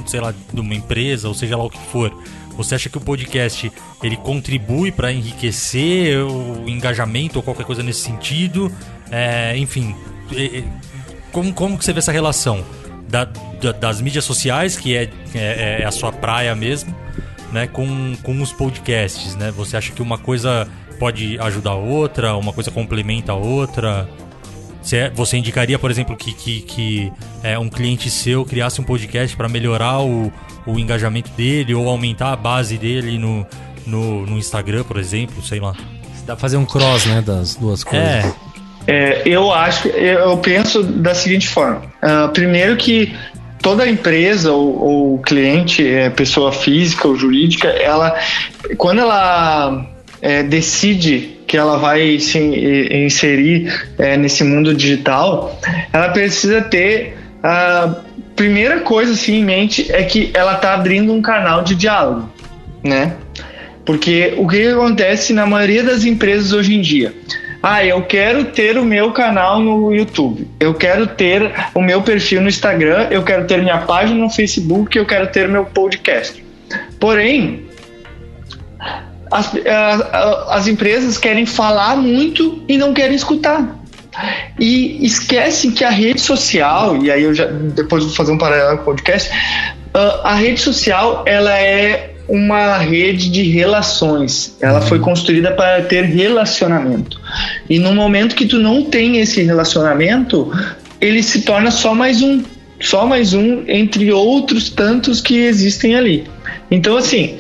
sei lá, de uma empresa, ou seja lá o que for. Você acha que o podcast ele contribui para enriquecer o engajamento ou qualquer coisa nesse sentido? Enfim, como que você vê essa relação das mídias sociais, que é a sua praia mesmo, né, com os podcasts, né? Você acha que uma coisa pode ajudar a outra, uma coisa complementa a outra? Você indicaria, por exemplo, que um cliente seu criasse um podcast para melhorar o engajamento dele ou aumentar a base dele no Instagram, por exemplo, sei lá? Dá pra fazer um cross, né, das duas coisas. Eu penso da seguinte forma. Primeiro que toda empresa ou cliente, pessoa física ou jurídica, quando ela decide que ela vai se inserir nesse mundo digital, ela precisa ter a primeira coisa assim em mente é que ela está abrindo um canal de diálogo, né? Porque o que acontece na maioria das empresas hoje em dia? Eu quero ter o meu canal no YouTube, eu quero ter o meu perfil no Instagram, eu quero ter minha página no Facebook, eu quero ter meu podcast. Porém, as empresas querem falar muito e não querem escutar. E esquecem que a rede social, e aí depois vou fazer um paralelo com o podcast, a rede social, ela é uma rede de relações. Ela foi construída para ter relacionamento. E no momento que tu não tem esse relacionamento, ele se torna só mais um entre outros tantos que existem ali. Então, assim,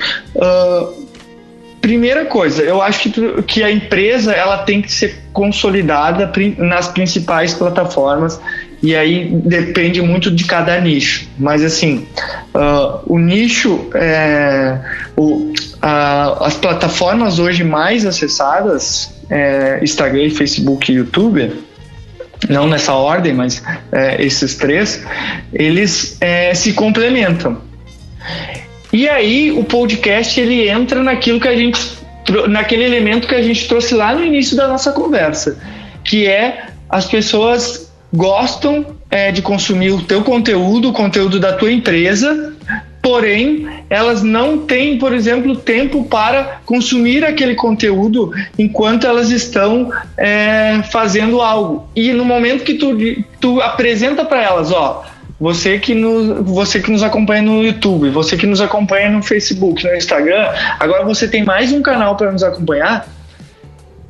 primeira coisa, eu acho que a empresa ela tem que ser consolidada nas principais plataformas, e aí depende muito de cada nicho. Mas assim, o nicho, as plataformas hoje mais acessadas, Instagram, Facebook e YouTube, não nessa ordem, mas esses três, eles se complementam. E aí o podcast ele entra naquele elemento que a gente trouxe lá no início da nossa conversa, que as pessoas gostam de consumir o teu conteúdo, o conteúdo da tua empresa, porém elas não têm, por exemplo, tempo para consumir aquele conteúdo enquanto elas estão fazendo algo. E no momento que tu apresenta para elas, você que nos acompanha no YouTube, você que nos acompanha no Facebook, no Instagram, agora você tem mais um canal para nos acompanhar,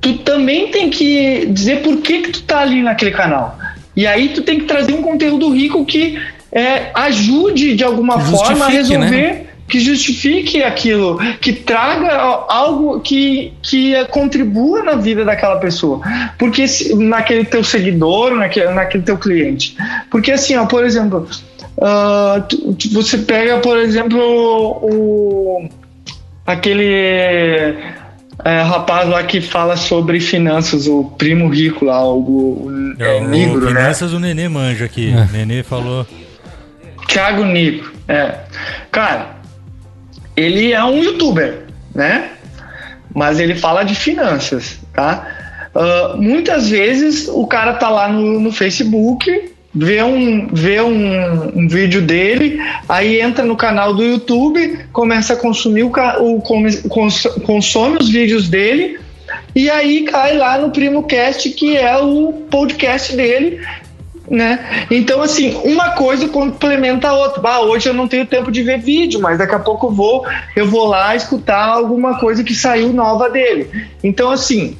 tu também tem que dizer por que tu tá ali naquele canal. E aí tu tem que trazer um conteúdo rico que ajude de alguma forma a resolver, né? Que justifique aquilo, que traga algo que contribua na vida daquela pessoa, porque naquele teu seguidor, naquele teu cliente. Porque assim, por exemplo, você pega, por exemplo, aquele rapaz lá que fala sobre finanças, o primo rico lá, o Negro, né? Finanças o Nenê manja aqui, o Nenê falou. Thiago Negro, cara, ele é um youtuber, né? Mas ele fala de finanças, tá? Muitas vezes o cara tá lá no Facebook, vê um vídeo dele, aí entra no canal do YouTube, começa a consumir consome os vídeos dele, e aí cai lá no PrimoCast, que é o podcast dele, né? Então, assim, uma coisa complementa a outra. Hoje eu não tenho tempo de ver vídeo, mas daqui a pouco eu vou lá escutar alguma coisa que saiu nova dele. Então, assim,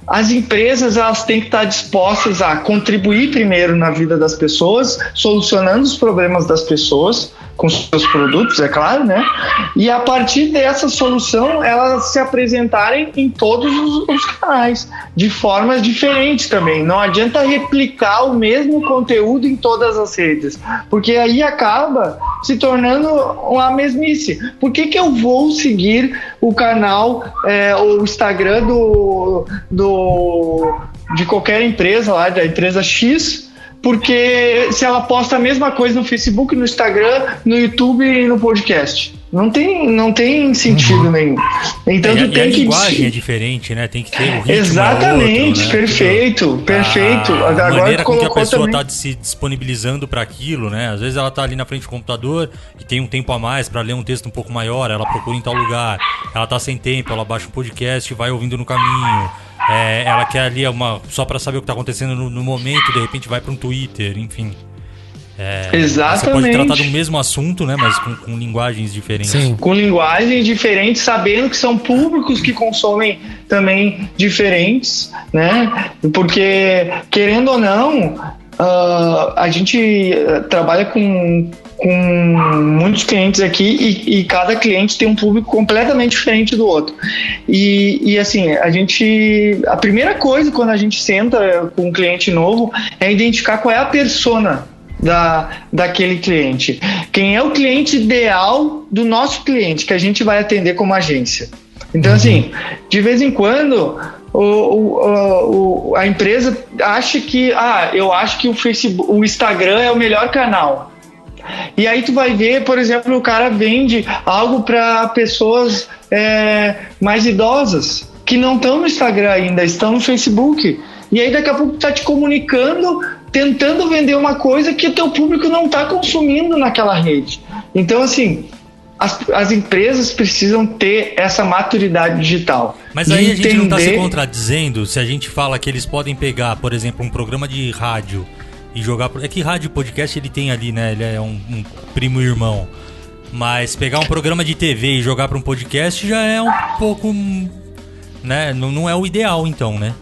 as empresas elas têm que estar dispostas a contribuir primeiro na vida das pessoas, solucionando os problemas das pessoas, com seus produtos, é claro, né? E a partir dessa solução, elas se apresentarem em todos os canais, de formas diferentes também. Não adianta replicar o mesmo conteúdo em todas as redes, porque aí acaba se tornando uma mesmice. Por que eu vou seguir o canal, o Instagram de qualquer empresa lá, da empresa X, porque se ela posta a mesma coisa no Facebook, no Instagram, no YouTube e no podcast? Não tem sentido nenhum. Então tu tem a que... linguagem é diferente, né? Tem que ter o ritmo. Exatamente, outro, né? perfeito. A Agora maneira com que a pessoa também... tá se disponibilizando para aquilo, né? Às vezes ela tá ali na frente do computador e tem um tempo a mais para ler um texto um pouco maior, ela procura em tal lugar. Ela tá sem tempo, ela baixa um podcast e vai ouvindo no caminho. Ela quer ali só para saber o que tá acontecendo no momento, de repente vai para um Twitter, enfim. Exatamente. Você pode tratar do mesmo assunto, né? Mas com linguagens diferentes. Sim. Com linguagens diferentes, sabendo que são públicos que consomem também diferentes, né? Porque, querendo ou não, a gente trabalha com muitos clientes aqui e cada cliente tem um público completamente diferente do outro. E assim, a primeira coisa quando a gente senta com um cliente novo é identificar qual é a persona daquele cliente. Quem é o cliente ideal do nosso cliente que a gente vai atender como agência. Então, assim, de vez em quando a empresa acha que eu acho que o Instagram é o melhor canal. E aí tu vai ver, por exemplo, o cara vende algo para pessoas mais idosas que não estão no Instagram ainda, estão no Facebook. E aí daqui a pouco tu tá te comunicando, tentando vender uma coisa que o teu público não está consumindo naquela rede. Então, assim, as empresas precisam ter essa maturidade digital. Mas aí a gente não está se contradizendo se a gente fala que eles podem pegar, por exemplo, um programa de rádio e jogar... É que rádio e podcast ele tem ali, né? Ele é um primo irmão. Mas pegar um programa de TV e jogar para um podcast já é um pouco... né? Não é o ideal, então, né?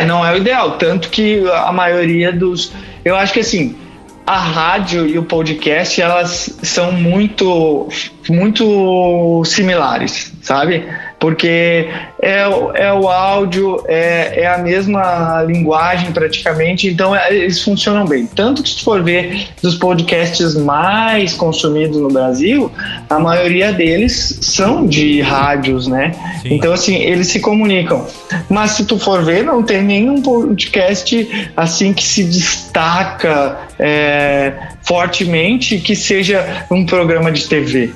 Não é o ideal, tanto que a maioria dos... Eu acho que assim, a rádio e o podcast, elas são muito, muito similares, sabe? Porque é o áudio, é a mesma linguagem praticamente, então eles funcionam bem. Tanto que se for ver dos podcasts mais consumidos no Brasil, a maioria deles são de rádios, né? Sim. Então, assim, eles se comunicam. Mas se tu for ver, não tem nenhum podcast assim que se destaca fortemente que seja um programa de TV.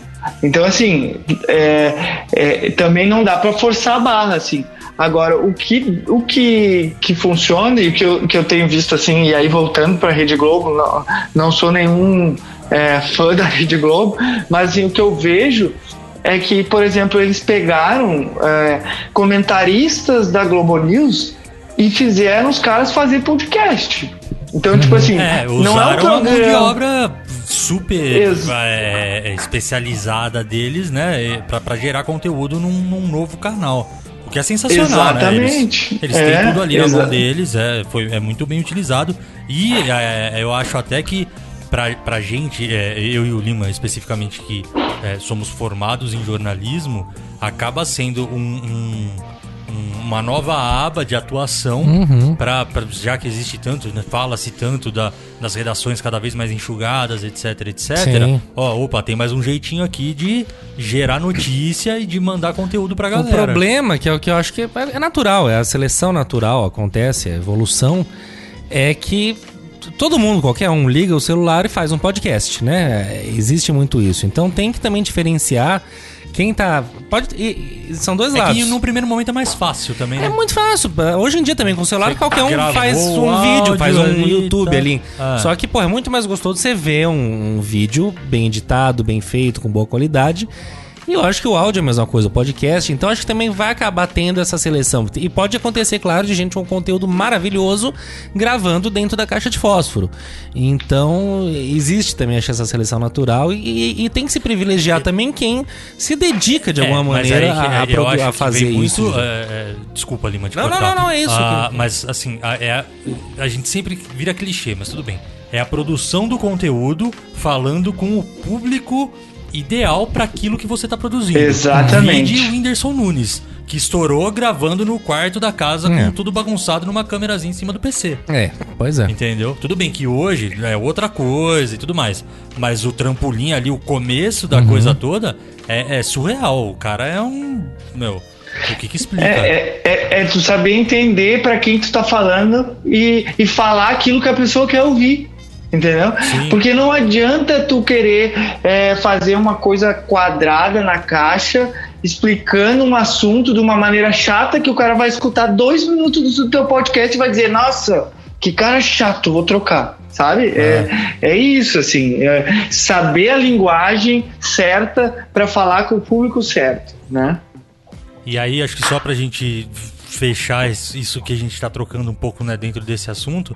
Então, assim, também não dá para forçar a barra, assim. Agora, o que funciona e o que eu tenho visto, assim, e aí voltando para a Rede Globo, não sou nenhum fã da Rede Globo, mas assim, o que eu vejo é que, por exemplo, eles pegaram comentaristas da Globo News e fizeram os caras fazer podcast. Então, tipo assim, não é um programa... uma mão de obra super especializada deles, né? Pra gerar conteúdo num novo canal. O que é sensacional, exatamente, né? Eles têm tudo ali na mão deles, é muito bem utilizado. E eu acho até que pra gente, eu e o Lima especificamente, que somos formados em jornalismo, acaba sendo uma nova aba de atuação, já que existe tanto, né, fala-se tanto das redações cada vez mais enxugadas, etc. Sim. Tem mais um jeitinho aqui de gerar notícia e de mandar conteúdo pra galera. O problema, que é o que eu acho que é natural, a seleção natural, acontece, a evolução, é que todo mundo, qualquer um, liga o celular e faz um podcast, né? Existe muito isso. Então tem que também diferenciar quem tá... são dois lados. Que no primeiro momento é mais fácil também, né? É muito fácil. Hoje em dia também com o celular, qualquer um faz um vídeo, faz um YouTube ali. Ah. Só que, é muito mais gostoso você ver um vídeo bem editado, bem feito, com boa qualidade. E eu acho que o áudio é a mesma coisa, o podcast. Então acho que também vai acabar tendo essa seleção. E pode acontecer, claro, de gente com um conteúdo maravilhoso gravando dentro da caixa de fósforo. Então existe também, acho, essa seleção natural. E tem que se privilegiar também quem se dedica de alguma maneira a fazer isso. Desculpa, Lima, te cortar. Não, é isso. Mas assim, a gente sempre vira clichê, mas tudo bem. É a produção do conteúdo falando com o público ideal para aquilo que você tá produzindo. Exatamente. Vide o Whindersson Nunes, que estourou gravando no quarto da casa com tudo bagunçado numa câmerazinha em cima do PC. Pois é. Entendeu? Tudo bem que hoje é outra coisa e tudo mais, mas o trampolim ali, o começo da coisa toda é surreal. O cara é um... Meu, o que explica? É tu saber entender pra quem tu tá falando e falar aquilo que a pessoa quer ouvir. Entendeu? Sim. Porque não adianta tu querer fazer uma coisa quadrada na caixa, explicando um assunto de uma maneira chata que o cara vai escutar 2 minutos do teu podcast e vai dizer, nossa, que cara chato, vou trocar, sabe? É isso, assim, saber a linguagem certa para falar com o público certo, né? E aí, acho que só pra gente fechar isso que a gente tá trocando um pouco, né, dentro desse assunto,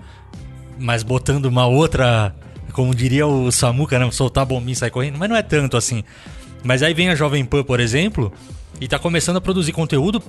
mas botando uma outra, como diria o Samuca, né, soltar a bombinha e sair correndo, mas não é tanto assim. Mas aí vem a Jovem Pan, por exemplo, e tá começando a produzir conteúdo,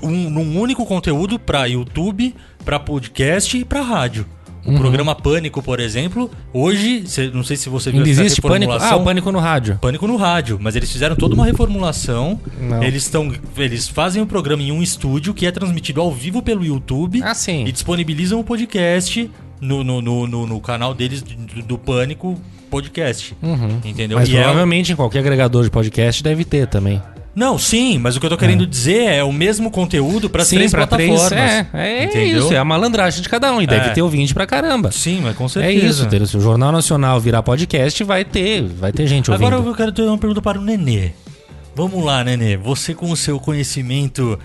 num único conteúdo pra YouTube, pra podcast e pra rádio. O programa Pânico, por exemplo, hoje, não sei se você viu Ainda essa existe Pânico? reformulação. O Pânico no rádio. Pânico no rádio, mas eles fizeram toda uma reformulação. Não. Eles fazem o programa em um estúdio que é transmitido ao vivo pelo YouTube. Ah, sim. E disponibilizam o podcast no canal deles do Pânico Podcast. Entendeu? Mas E provavelmente em qualquer agregador de podcast deve ter também. Não, sim, mas o que eu tô querendo dizer é o mesmo conteúdo para 3 plataformas. Entendeu? Isso, é a malandragem de cada um. E deve ter ouvinte pra caramba. Sim, mas com É certeza. isso, se o Jornal Nacional virar podcast, vai ter gente ouvindo. Agora eu quero ter uma pergunta para o Nenê. Vamos lá, Nenê. Você com o seu conhecimento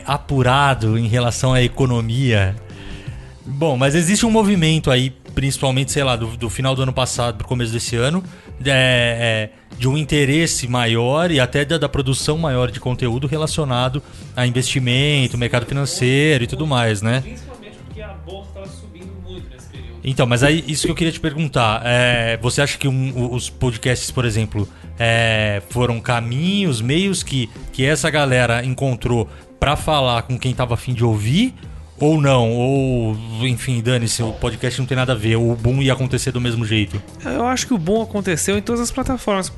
apurado em relação à economia. Bom, mas existe um movimento aí, principalmente, sei lá, do final do ano passado pro começo desse ano, de um interesse maior e até da produção maior de conteúdo relacionado a investimento, mercado financeiro e tudo mais, né? Principalmente porque a bolsa estava subindo muito nesse período. Então, mas aí isso que eu queria te perguntar, você acha que os podcasts, por exemplo, foram caminhos, meios que essa galera encontrou pra falar com quem tava a fim de ouvir? Ou não, ou enfim, dane-se, o podcast não tem nada a ver, o boom ia acontecer do mesmo jeito. Eu acho que o boom aconteceu em todas as plataformas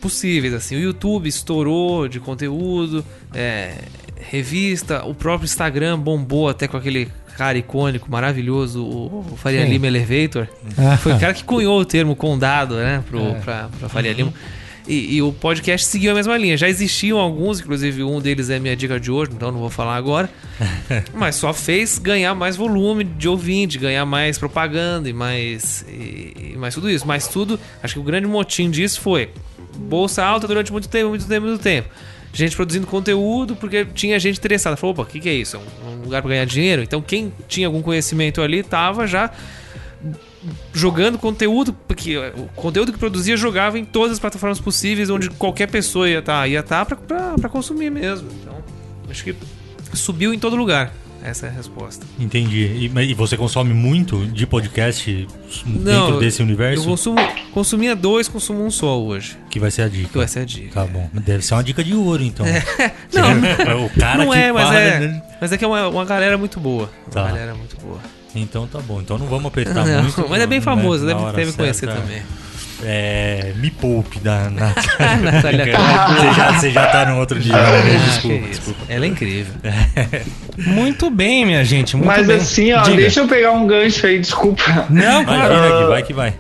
possíveis, assim. O YouTube estourou de conteúdo, revista, o próprio Instagram bombou até com aquele cara icônico, maravilhoso, o Faria Lima Elevator. Foi o cara que cunhou o termo condado, né, pra Faria Lima. E o podcast seguiu a mesma linha. Já existiam alguns, inclusive um deles é minha dica de hoje, então não vou falar agora. Mas só fez ganhar mais volume de ouvinte, ganhar mais propaganda e mais tudo isso. Mas tudo, acho que o grande motim disso foi bolsa alta durante muito tempo. Gente produzindo conteúdo porque tinha gente interessada. Falou, opa, o que é isso? É um lugar para ganhar dinheiro? Então quem tinha algum conhecimento ali tava já jogando conteúdo, porque o conteúdo que produzia jogava em todas as plataformas possíveis, onde qualquer pessoa ia estar pra consumir mesmo. Então, acho que subiu em todo lugar. Essa é a resposta. Entendi. E você consome muito de podcast dentro desse universo? Eu consumia 2, consumo um só hoje. Que vai ser a dica. Que vai ser a dica. Tá bom. Deve ser uma dica de ouro, então. Não, o cara não que mas é que é uma galera muito boa. Tá. Uma galera muito boa. Então tá bom. Então não vamos apertar Não, muito. mas é bem famoso, né? deve me conhecer também. Me poupe da Natália Você já tá no outro nível. Desculpa. Ela é incrível. Muito bem, minha gente. Muito Mas bem. assim, ó, Diga. deixa eu pegar um gancho aí, desculpa. Não, Imagina vai que vai.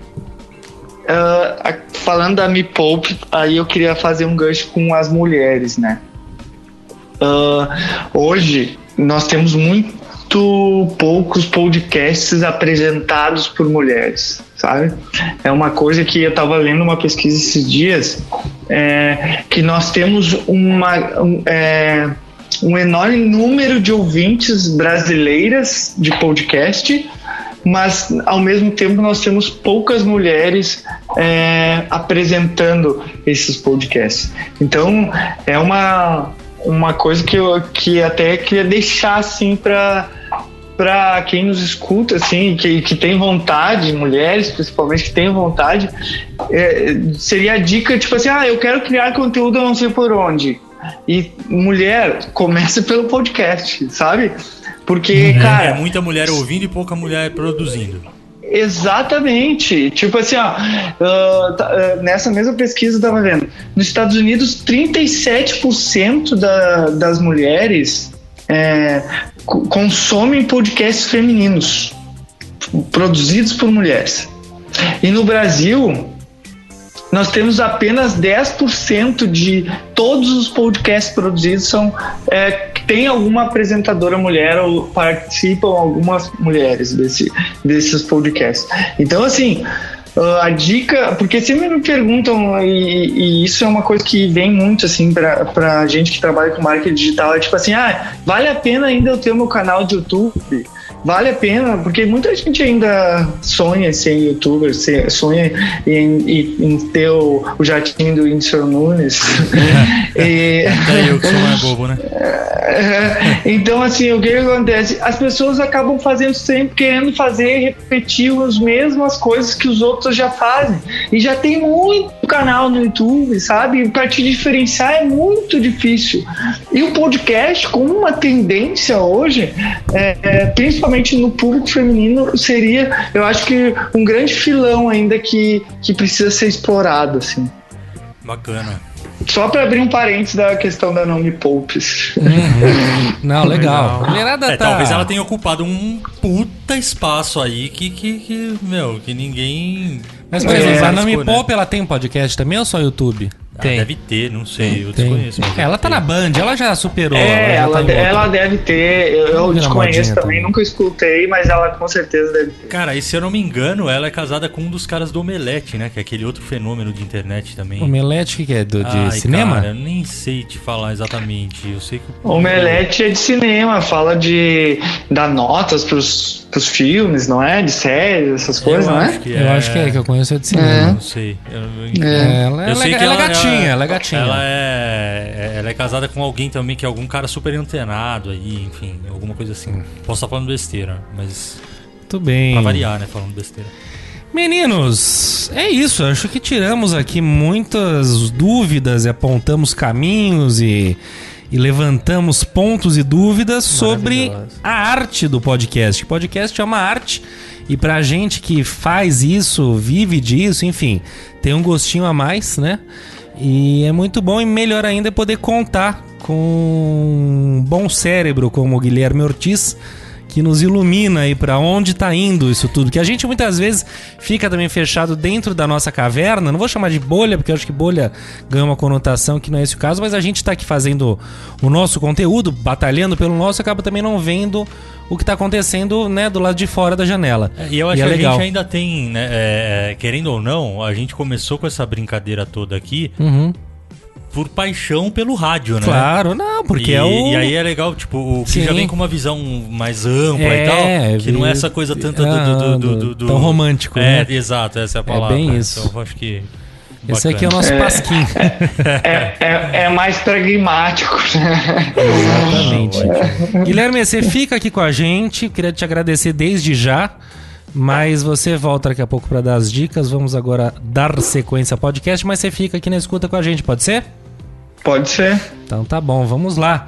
Falando da Me Poupe, aí eu queria fazer um gancho com as mulheres, né? Hoje nós temos muito poucos podcasts apresentados por mulheres, sabe? É uma coisa que eu tava lendo uma pesquisa esses dias, que nós temos um enorme número de ouvintes brasileiras de podcast, mas ao mesmo tempo nós temos poucas mulheres apresentando esses podcasts. Então é uma coisa que eu até queria deixar assim para quem nos escuta, assim, que tem vontade, mulheres principalmente que têm vontade, seria a dica, tipo assim, eu quero criar conteúdo, eu não sei por onde. E mulher, começa pelo podcast, sabe? Porque, cara... É muita mulher ouvindo e pouca mulher produzindo. Exatamente. Tipo assim, nessa mesma pesquisa eu tava vendo, nos Estados Unidos 37% das mulheres consomem podcasts femininos produzidos por mulheres. E no Brasil nós temos apenas 10% de todos os podcasts produzidos tem alguma apresentadora mulher ou participam algumas mulheres desses podcasts. Então, assim, a dica, porque sempre me perguntam, e isso é uma coisa que vem muito assim pra gente que trabalha com marketing digital, é tipo assim, vale a pena ainda eu ter o meu canal de YouTube? Vale a pena, porque muita gente ainda sonha em ser youtuber, sonha em ter o jatinho do Whindersson Nunes. Até eu que sou mais bobo, né? Então, assim, o que acontece? As pessoas acabam fazendo sempre, querendo repetir as mesmas coisas que os outros já fazem. E já tem muito canal no YouTube, sabe? Para te diferenciar é muito difícil. E o podcast, como uma tendência hoje, principalmente no público feminino, seria, eu acho que um grande filão ainda que precisa ser explorado, assim. Bacana. Só para abrir um parênteses da questão da Não Me Poupes. Não, legal. Talvez ela tenha ocupado um puta espaço aí que ninguém... Mas, por exemplo, a Não Me Poupe, ela tem um podcast também ou só YouTube? Tem. Deve ter, não sei, eu desconheço. Ela tá na Band, ela já superou. Ela deve ter, eu desconheço também, nunca escutei, mas ela com certeza deve ter. Cara, e se eu não me engano, ela é casada com um dos caras do Omelete, né? Que é aquele outro fenômeno de internet também. Omelete, que é de cinema? Cara, eu nem sei te falar exatamente. Eu sei que Omelete é de cinema, fala dar notas pros filmes, não é? De séries, essas coisas, não é? Eu acho que eu conheço de cinema. Não sei. Eu sei que ela é gatinha, ela é gatinha. Ela é casada com alguém também, que é algum cara super antenado aí, enfim, alguma coisa assim. Posso estar falando besteira, mas... Muito bem. Pra variar, né, falando besteira. Meninos, é isso. Acho que tiramos aqui muitas dúvidas e apontamos caminhos e levantamos pontos e dúvidas sobre a arte do podcast. O podcast é uma arte e pra gente que faz isso, vive disso, enfim, tem um gostinho a mais, né? E é muito bom e melhor ainda é poder contar com um bom cérebro como o Guilherme Ortiz, que nos ilumina aí pra onde tá indo isso tudo. Que a gente muitas vezes fica também fechado dentro da nossa caverna. Não vou chamar de bolha, porque eu acho que bolha ganha uma conotação que não é esse o caso. Mas a gente tá aqui fazendo o nosso conteúdo, batalhando pelo nosso, acaba também não vendo o que tá acontecendo, né, do lado de fora da janela. E eu acho que legal. A gente ainda tem, né, querendo ou não, a gente começou com essa brincadeira toda aqui... por paixão pelo rádio, né? Claro, não, porque E aí é legal, tipo, o que já vem com uma visão mais ampla e tal, que não é essa coisa tanto do tão romântico, né? Exato, essa é a palavra. É bem isso. Então eu acho que... Esse aqui é o nosso pasquim. É mais pragmático. Exatamente. Guilherme, você fica aqui com a gente, queria te agradecer desde já. Mas você volta daqui a pouco para dar as dicas. Vamos agora dar sequência ao podcast, mas você fica aqui na escuta com a gente, pode ser? Pode ser. Então tá bom, vamos lá.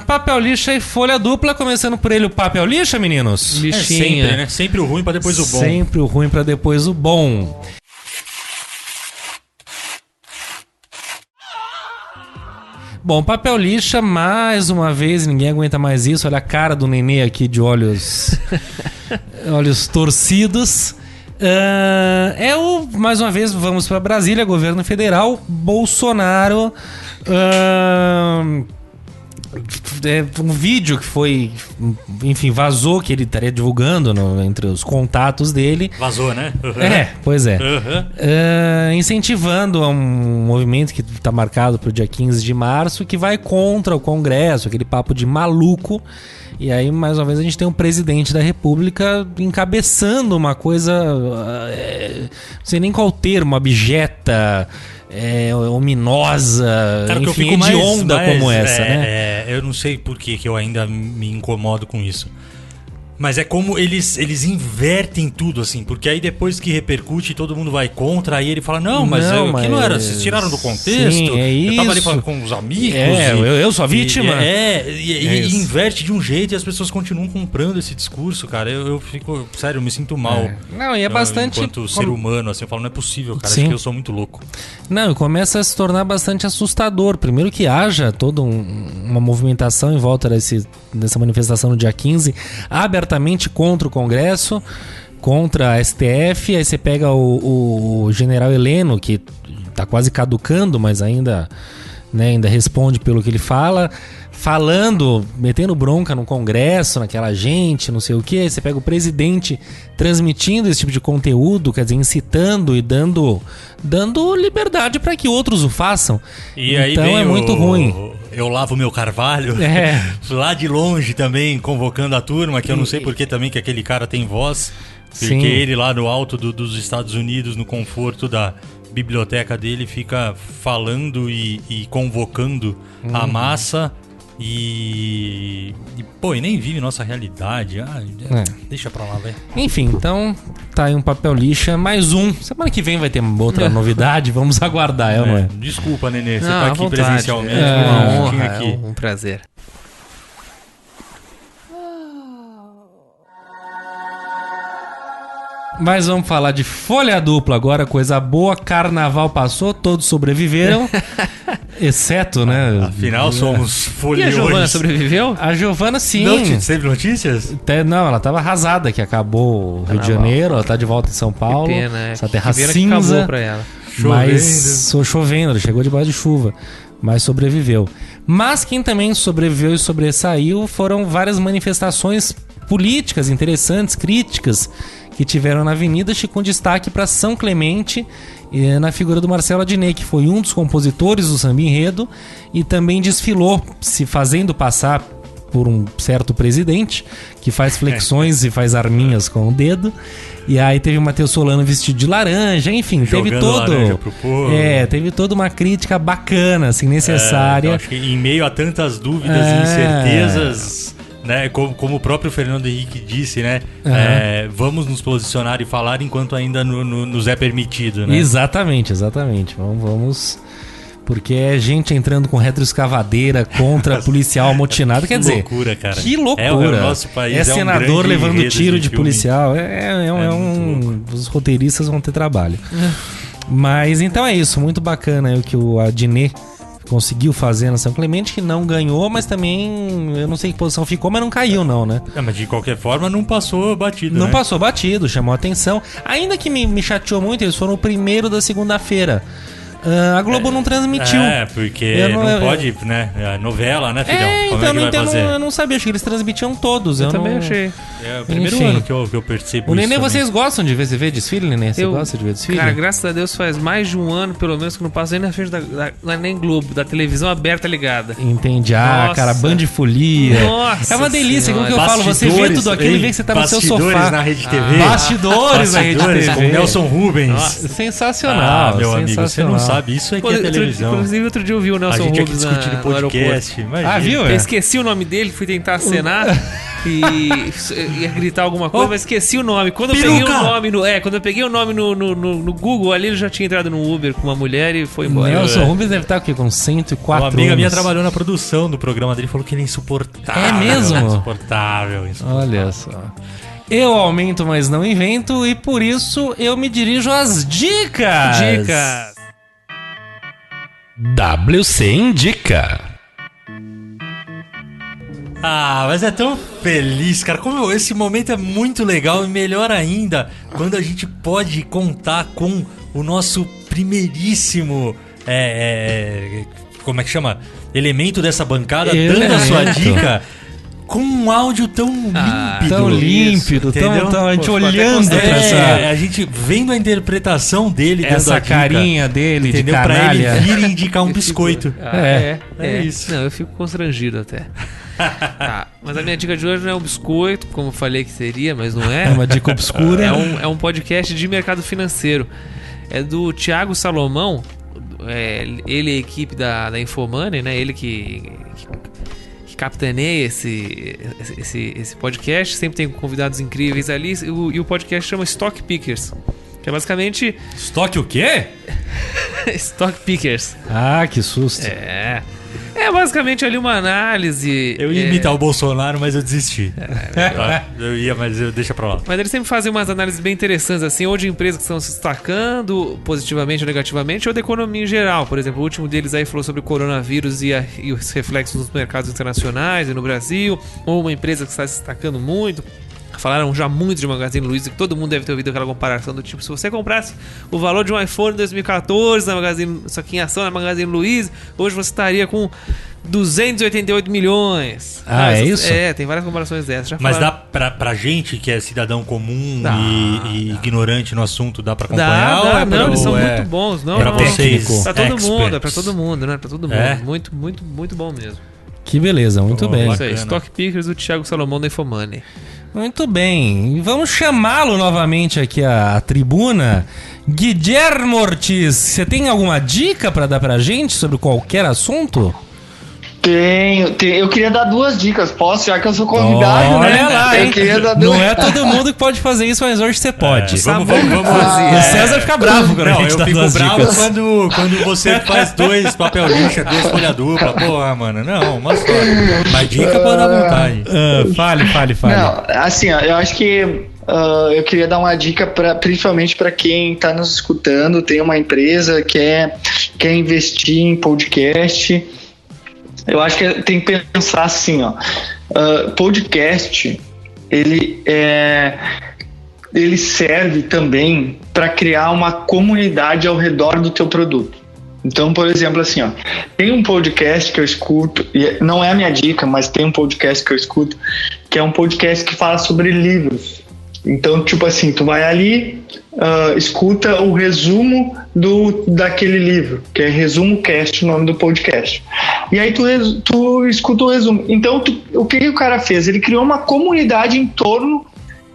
Papel lixa e folha dupla, começando por ele o papel lixa, meninos? Lixinha. Sempre, né? Sempre o ruim para depois o bom. Sempre o ruim para depois o bom. Bom, papel lixa, mais uma vez, ninguém aguenta mais isso. Olha a cara do nenê aqui de olhos torcidos. Mais uma vez, vamos para Brasília, governo federal, Bolsonaro. Um vídeo que foi, enfim, vazou, que ele estaria divulgando entre os contatos dele. Vazou, né? Pois é. Incentivando um movimento que está marcado para o dia 15 de março, que vai contra o Congresso, aquele papo de maluco. E aí, mais uma vez, a gente tem um presidente da República encabeçando uma coisa, não sei nem qual termo, abjeta, ominosa, cara, enfim, hedionda como essa, né? Eu não sei por que eu ainda me incomodo com isso. Mas é como eles invertem tudo, assim, porque aí depois que repercute, todo mundo vai contra, aí ele fala, não, mas aquilo era, vocês tiraram do contexto, sim, é isso. Eu tava ali falando com os amigos. Eu sou a vítima. E inverte de um jeito e as pessoas continuam comprando esse discurso, cara. Eu fico, sério, eu me sinto mal. Não, e é bastante... Enquanto ser humano, assim, eu falo, não é possível, cara, Sim. acho que eu sou muito louco. Não, e começa a se tornar bastante assustador. Primeiro que haja toda uma movimentação em volta dessa manifestação no dia 15, abertamente contra o Congresso, contra a STF. Aí você pega o general Heleno, que tá quase caducando, mas ainda responde pelo que ele fala, metendo bronca no Congresso, naquela gente, não sei o que. Aí você pega o presidente transmitindo esse tipo de conteúdo, quer dizer, incitando e dando liberdade para que outros o façam. E aí então é muito ruim. Eu lavo meu carvalho, lá de longe também, convocando a turma, que eu não sei porque também que aquele cara tem voz, porque Sim. ele lá no alto dos Estados Unidos, no conforto da biblioteca dele, fica falando e convocando a massa e nem vive nossa realidade. Deixa pra lá, velho. Enfim, então tá aí um papel lixa, mais um. Semana que vem vai ter outra novidade, vamos aguardar, não é? Desculpa, Nenê, você Não, tá à aqui vontade. presencialmente. É uma uma honra honra, aqui. é um prazer. Mas vamos falar de folha dupla agora, coisa boa. Carnaval passou, todos sobreviveram. Exceto, né? Afinal, somos E a folhões. Giovana sobreviveu? A Giovana, sim. Não, teve notícias? Não, ela tava arrasada, que acabou o Rio de Janeiro, ela tá de volta em São Paulo. Que pena, essa terra que pena cinza. que acabou pra ela. Mas chovendo, ela chegou debaixo de chuva, mas sobreviveu. Mas quem também sobreviveu e sobressaiu foram várias manifestações políticas interessantes, críticas, que tiveram na Avenida, com destaque para São Clemente, na figura do Marcelo Adnet, que foi um dos compositores do Samba Enredo e também desfilou, se fazendo passar por um certo presidente, que faz flexões e faz arminhas com o dedo. E aí teve o Matheus Solano vestido de laranja, enfim, teve teve toda uma crítica bacana, assim, necessária. Então acho que em meio a tantas dúvidas e incertezas, né, como o próprio Fernando Henrique disse, né, vamos nos posicionar e falar enquanto ainda nos é permitido, né? Exatamente. Vamos... Porque é gente entrando com retroescavadeira contra policial amotinado. Quer dizer, loucura, cara. Que loucura. O nosso país senador levando tiro de filme. policial. Os roteiristas vão ter trabalho. Mas então é isso. Muito bacana o que o Adnet conseguiu fazer na São Clemente, que não ganhou, mas também eu não sei que posição ficou, mas não caiu não, né? Mas de qualquer forma não passou batido, Não né? passou batido, chamou atenção. Ainda que me chateou muito, eles foram o primeiro da segunda-feira. A Globo não transmitiu. Porque não pode, né? A novela, né, filhão? Como então é que vai fazer? eu não sabia, acho que eles transmitiam todos. Eu também achei. É o primeiro Enfim. ano que eu percebo O isso. Nenê, também. vocês gostam de ver desfile, Nenê? Você gosta de ver desfile? Cara, graças a Deus faz mais de um ano, pelo menos, que não passo nem na frente não é nem Globo, da televisão aberta ligada. Entendi. Nossa. Cara, Band de Folia. Nossa É uma delícia, como Senhora. que eu falo? Você vê tudo aquilo e vê que você tá no seu sofá. Na Rede TV. Bastidores na Rede TV. Com Nelson Rubens. Nossa. Sensacional. Meu amigo, você não sabe. Isso é que é televisão. Inclusive, outro dia eu vi o A Nelson gente aqui Rubens discutindo no aeroporto. podcast. Imagina. Viu? Eu esqueci o nome dele, fui tentar acenar e ia gritar alguma coisa, mas esqueci o nome. Quando eu peguei o nome no Google ali, ele já tinha entrado no Uber com uma mulher e foi embora. Nelson Rubens deve estar o quê? Com 104 Uma amiga anos. minha trabalhou na produção do programa dele e falou que ele é insuportável. É mesmo? Insuportável. Olha só. Eu aumento, mas não invento, e por isso eu me dirijo às dicas. WC Indica. Mas é tão feliz, cara. Como esse momento é muito legal e melhor ainda quando a gente pode contar com o nosso primeiríssimo como é que chama? Elemento dessa bancada, dando a sua dica com um áudio tão límpido. Tão límpido, tão a gente olhando pra essa... A gente vendo a interpretação dele, dando essa a dica, carinha dele, entendeu? de canalha. Pra ele vir e indicar um biscoito. É isso. Não, eu fico constrangido até. Mas a minha dica de hoje não é um biscoito, como eu falei que seria, mas não é. É uma dica obscura. É um podcast de mercado financeiro. É do Thiago Salomão. Ele e a equipe da Infomoney, né? Ele que que capitaneia esse podcast. Sempre tem convidados incríveis ali. E o podcast chama Stock Pickers. Que é basicamente... Stock o quê? Stock Pickers. Ah, que susto. É basicamente ali uma análise... Eu ia imitar o Bolsonaro, mas eu desisti. Eu ia, mas deixa pra lá. Mas eles sempre fazem umas análises bem interessantes, assim, ou de empresas que estão se destacando positivamente ou negativamente, ou da economia em geral. Por exemplo, o último deles aí falou sobre o coronavírus e os reflexos nos mercados internacionais e no Brasil, ou uma empresa que está se destacando muito. Falaram já muito de Magazine Luiza, que todo mundo deve ter ouvido aquela comparação do tipo, se você comprasse o valor de um iPhone em 2014 na Magazine, só que em ação na Magazine Luiza, hoje você estaria com 288 milhões. É isso? Tem várias comparações dessas. Já Mas falaram... dá pra gente que é cidadão comum e ignorante no assunto, dá pra acompanhar? Não, eles são muito bons. Não, pra vocês, pra todo mundo, é pra experts. todo mundo, né? Pra todo mundo. Muito, muito, muito bom mesmo. Que beleza, muito bem. Isso aí, Stock Pickers do Thiago Salomão da Infomoney. Muito bem, vamos chamá-lo novamente aqui à tribuna. Guilherme Ortiz, você tem alguma dica pra dar pra gente sobre qualquer assunto? Tenho. Eu queria dar 2 dicas, posso? Já que eu sou convidado, Olha né? lá, hein? Eu queria dar Não 2. é todo mundo que pode fazer isso, mas hoje você pode. Vamos O César fica bravo quando a gente eu dá fico 2 bravo dicas. quando você faz 2 papel lixa, 2 folha dupla. Porra, mano, não, uma só. Mas dica pode dar vontade. Fale. Não, assim, ó, eu acho que eu queria dar uma dica principalmente para quem está nos escutando, tem uma empresa, quer investir em podcast. Eu acho que tem que pensar assim, ó. Podcast, ele serve também para criar uma comunidade ao redor do teu produto. Então, por exemplo, assim, ó, tem um podcast que eu escuto, e não é a minha dica, mas tem um podcast que eu escuto, que é um podcast que fala sobre livros. Então, tipo assim, tu vai ali, escuta o resumo daquele livro, que é Resumo Cast, o nome do podcast. E aí tu escuta o resumo. Então, o que o cara fez? Ele criou uma comunidade em torno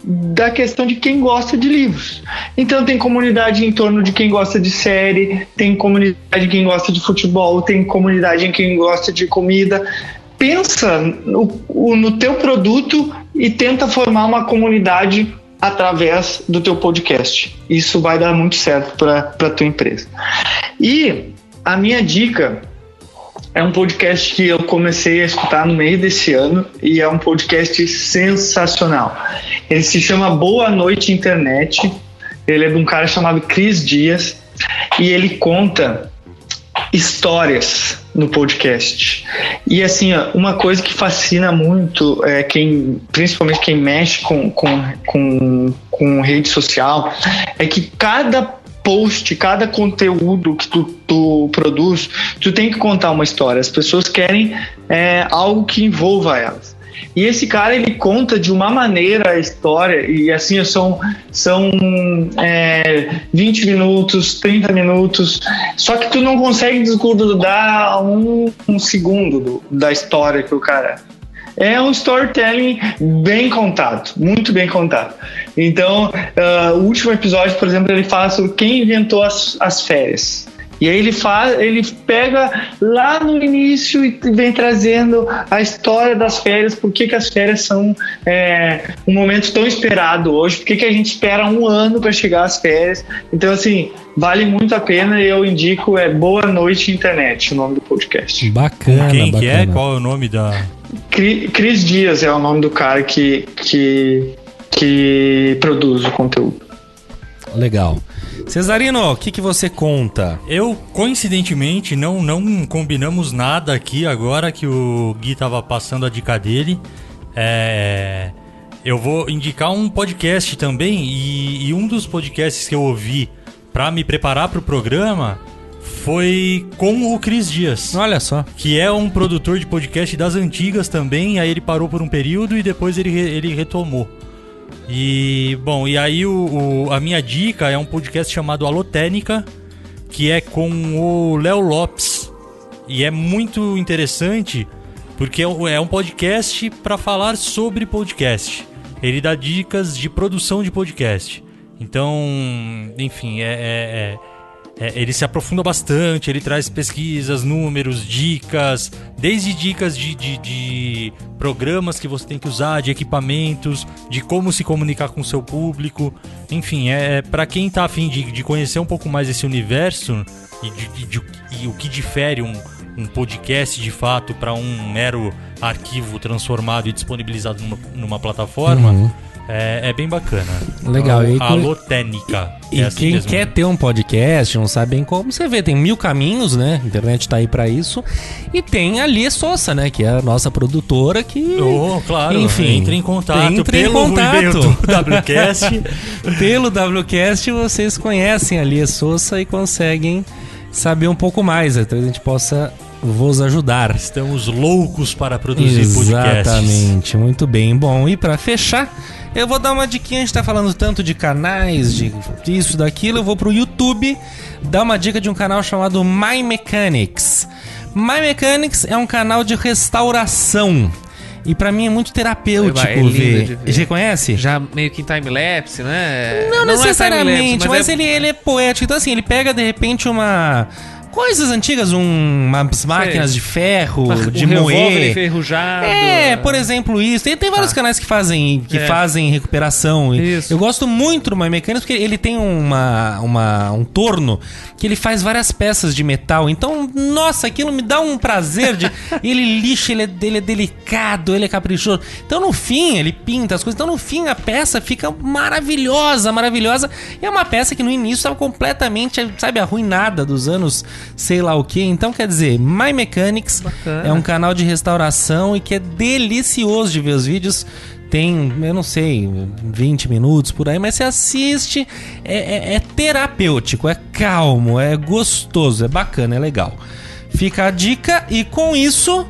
da questão de quem gosta de livros. Então tem comunidade em torno de quem gosta de série, tem comunidade em quem gosta de futebol, tem comunidade em quem gosta de comida. Pensa no teu produto e tenta formar uma comunidade através do teu podcast. Isso vai dar muito certo para tua empresa. E a minha dica é um podcast que eu comecei a escutar no meio desse ano e é um podcast sensacional. Ele se chama Boa Noite Internet. Ele é de um cara chamado Cris Dias e ele conta histórias no podcast. E assim, ó, uma coisa que fascina muito principalmente quem mexe com rede social, é que cada post, cada conteúdo que tu produz, tu tem que contar uma história. As pessoas querem algo que envolva elas. E esse cara, ele conta de uma maneira a história, e assim, são 20 minutos, 30 minutos, só que tu não consegue desgrudar um segundo da história que o cara... É um storytelling bem contado, muito bem contado. Então, o último episódio, por exemplo, ele fala sobre quem inventou as férias. E aí ele pega lá no início e vem trazendo a história das férias, por que as férias são um momento tão esperado hoje, por que a gente espera 1 ano para chegar às férias. Então, assim, vale muito a pena e eu indico, Boa Noite Internet, o nome do podcast. Bacana, Quem bacana. que é? Qual é o nome da... Cris Dias é o nome do cara que produz o conteúdo. Legal. Cesarino, o que você conta? Eu, coincidentemente, não combinamos nada aqui agora que o Gui tava passando a dica dele. Eu vou indicar um podcast também, e um dos podcasts que eu ouvi pra me preparar pro programa foi com o Cris Dias. Olha só. Que é um produtor de podcast das antigas também, aí ele parou por um período e depois ele retomou. E, bom, e aí a minha dica é um podcast chamado Alotênica, que é com o Léo Lopes. E é muito interessante, porque é um podcast para falar sobre podcast. Ele dá dicas de produção de podcast. Então, enfim, é ele se aprofunda bastante, ele traz pesquisas, números, dicas, desde dicas de programas que você tem que usar, de equipamentos, de como se comunicar com o seu público. Enfim, para quem tá a fim de conhecer um pouco mais esse universo e o que difere um podcast de fato para um mero arquivo transformado e disponibilizado numa plataforma, é bem bacana. Legal. A Alotênica. E assim quem mesmo. quer ter um podcast, não sabe bem como, você vê, tem 1000 caminhos, né? A internet tá aí pra isso. E tem a Lia Souza, né? Que é a nossa produtora que... Claro, enfim, entre em contato entre em pelo contato. e-mail do WCast. Pelo WCast vocês conhecem a Lia Souza e conseguem saber um pouco mais. Talvez a gente possa vos ajudar. Estamos loucos para produzir podcasts. Exatamente, muito bem. Bom, e pra fechar, eu vou dar uma diquinha. A gente tá falando tanto de canais, de isso, daquilo. Eu vou pro YouTube dar uma dica de um canal chamado My Mechanics. My Mechanics é um canal de restauração. E pra mim é muito terapêutico É lindo ver. de ver. Você conhece? Já meio que em time-lapse, né? Não necessariamente, é mas ele é poético. Então assim, ele pega de repente coisas antigas, umas máquinas de ferro, de revólver moer. enferrujado. Por exemplo, isso. Tem vários canais que fazem recuperação. Isso. Eu gosto muito do My Mechanics porque ele tem um torno que ele faz várias peças de metal. Então, nossa, aquilo me dá um prazer de... ele lixa, ele é delicado, ele é caprichoso. Então, no fim, ele pinta as coisas. Então, no fim, a peça fica maravilhosa, maravilhosa. E é uma peça que no início estava completamente, sabe, arruinada dos anos... sei lá o que. Então, quer dizer, My Mechanics é um canal de restauração e que é delicioso de ver os vídeos. Tem, eu não sei, 20 minutos por aí, mas você assiste, é terapêutico, é calmo, é gostoso, é bacana, é legal. Fica a dica e com isso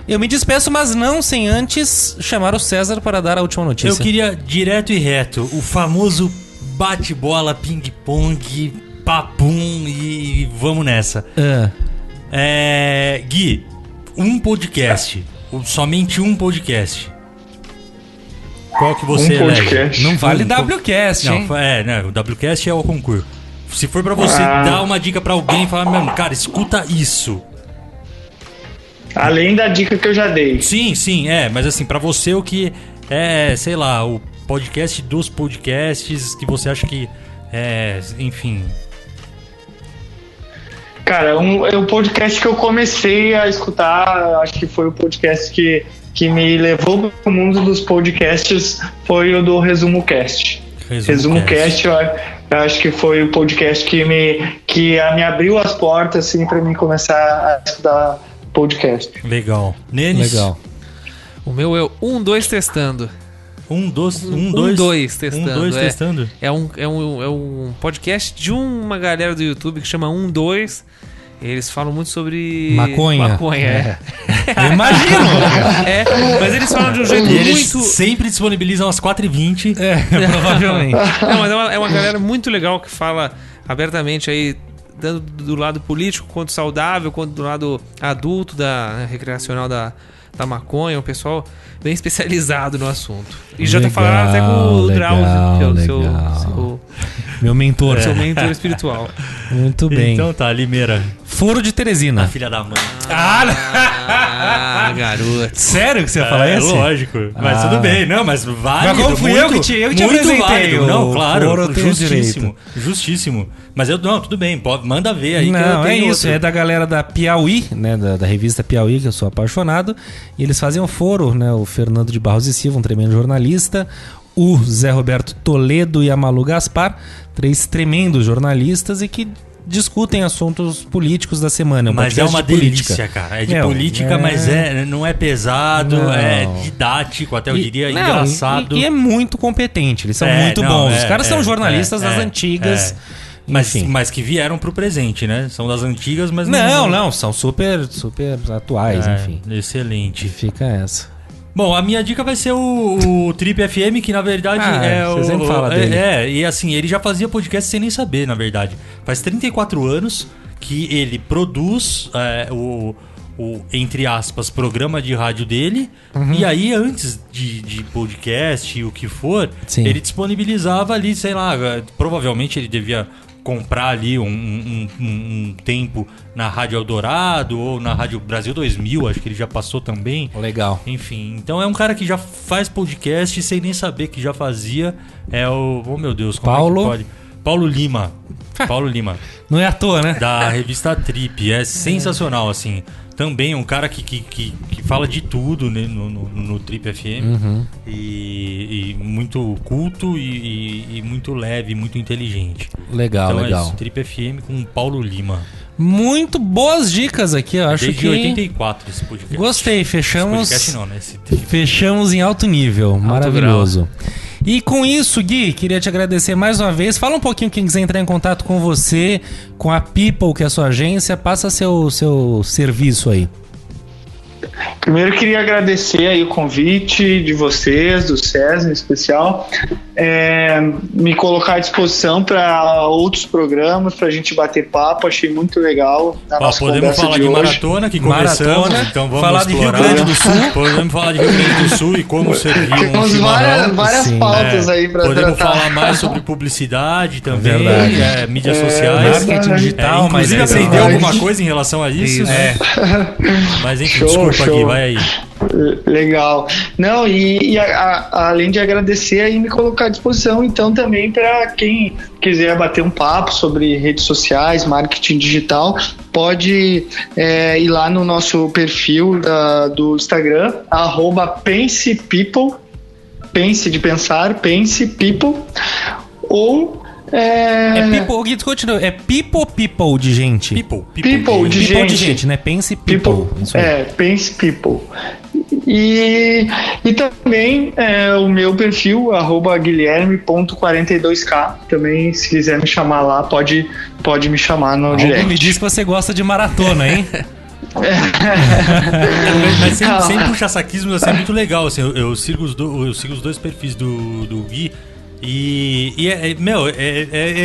eu me despeço, mas não sem antes chamar o César para dar a última notícia. Eu queria direto e reto, o famoso bate-bola, ping-pong, papum e vamos nessa. Gui, um podcast, somente um podcast. Qual que você elege? Podcast. Não vale WCast, hein? O WCast é o concurso. Se for pra você dar uma dica pra alguém e falar, mano, cara, escuta isso. Além da dica que eu já dei. Sim, mas assim, pra você o que é, sei lá, o podcast dos podcasts que você acha que enfim... Cara, o podcast que eu comecei a escutar, acho que foi o podcast que me levou para o mundo dos podcasts, foi o do Resumo Cast. Resumo Cast, eu acho que foi o podcast que me abriu as portas assim, para mim começar a estudar podcast. Legal. Nenis? Legal. O meu é o 1, 2 testando. 1, 2 testando. Testando? É um podcast de uma galera do YouTube que chama 1, 2. Eles falam muito sobre... Maconha. Eu imagino. Mas eles falam de um jeito Eles muito... sempre disponibilizam às 4h20. Provavelmente. Não, mas é uma galera muito legal que fala abertamente aí, tanto do lado político quanto saudável, quanto do lado adulto, recreacional da maconha. O pessoal bem especializado no assunto. E já tá falando até com o Drauzio, que é o seu meu mentor. seu mentor espiritual. Muito bem. Então tá, Limeira. Foro de Teresina. A filha da mãe. Garoto. Sério que você ia falar isso? Lógico. Mas tudo bem. Não, mas válido. Mas como fui eu que te apresentei? Válido. Não, claro. Foro Justíssimo. Mas tudo bem. Manda ver aí. Não, que eu tenho isso. outro. É da galera da Piauí, né? Da revista Piauí, que eu sou apaixonado. E eles fazem um foro, né? O Fernando de Barros e Silva, um tremendo jornalista. O Zé Roberto Toledo e a Malu Gaspar, 3 tremendos jornalistas e que discutem assuntos políticos da semana. Mas é uma delícia, cara. É de política, mas não é pesado, não. É didático, até eu diria engraçado. E é muito competente, eles são muito bons. Os caras são jornalistas das antigas. Mas que vieram pro presente, né? São das antigas, mas não, são super atuais, enfim. Excelente. Fica essa. Bom, a minha dica vai ser o Trip FM, que na verdade você sempre fala dele. E assim, ele já fazia podcast sem nem saber, na verdade. Faz 34 anos que ele produz o entre aspas, programa de rádio dele. E aí, antes de podcast e o que for, ele disponibilizava ali, sei lá, provavelmente ele devia comprar ali um tempo na Rádio Eldorado ou na Rádio Brasil 2000, acho que ele já passou também. Legal. Enfim, então é um cara que já faz podcast sem nem saber que já fazia. É o... Oh, meu Deus, como Paulo? é que pode? Paulo Lima. Paulo Lima. Não é à toa, né? Da revista Trip. É sensacional, assim. Também um cara que fala de tudo, né, no Trip FM. E muito culto e muito leve, muito inteligente. Legal, então legal. É isso, Trip FM com o Paulo Lima. Muito boas dicas aqui, eu acho Desde que... 84 esse podcast. Gostei, fechamos... Esse podcast não, né? Esse Trip. Fechamos em alto nível, maravilhoso. E com isso, Gui, queria te agradecer mais uma vez. Fala um pouquinho quem quiser entrar em contato com você, com a People, que é a sua agência. Passa seu serviço aí. Primeiro queria agradecer aí o convite de vocês, do César em especial, me colocar à disposição para outros programas, para a gente bater papo, achei muito legal a nossa podemos conversa falar de maratona, que começamos, então vamos falar explorar. de Rio Grande do Sul. Podemos falar de Rio Grande do Sul e como servir Temos várias pautas aí para tratar. Podemos falar mais sobre publicidade também, mídias sociais, marketing digital, inclusive mas aprendeu alguma coisa em relação a isso? Mas enfim, desculpa aqui, vai aí. Legal. Não, além de agradecer aí, me colocar à disposição então também para quem quiser bater um papo sobre redes sociais, marketing digital, pode ir lá no nosso perfil do Instagram, @PensePeople, pense de pensar, PensePeople, ou People, continua. É people de gente. People de gente, né? Pense people. Isso aí. Pense people. E também o meu perfil, @guilherme.42k. Também, se quiser me chamar lá, pode me chamar no direct. Me diz que você gosta de maratona, hein? Mas sem puxar saquismo, assim, é muito legal. Assim, eu sigo os dois perfis do Gui. Ele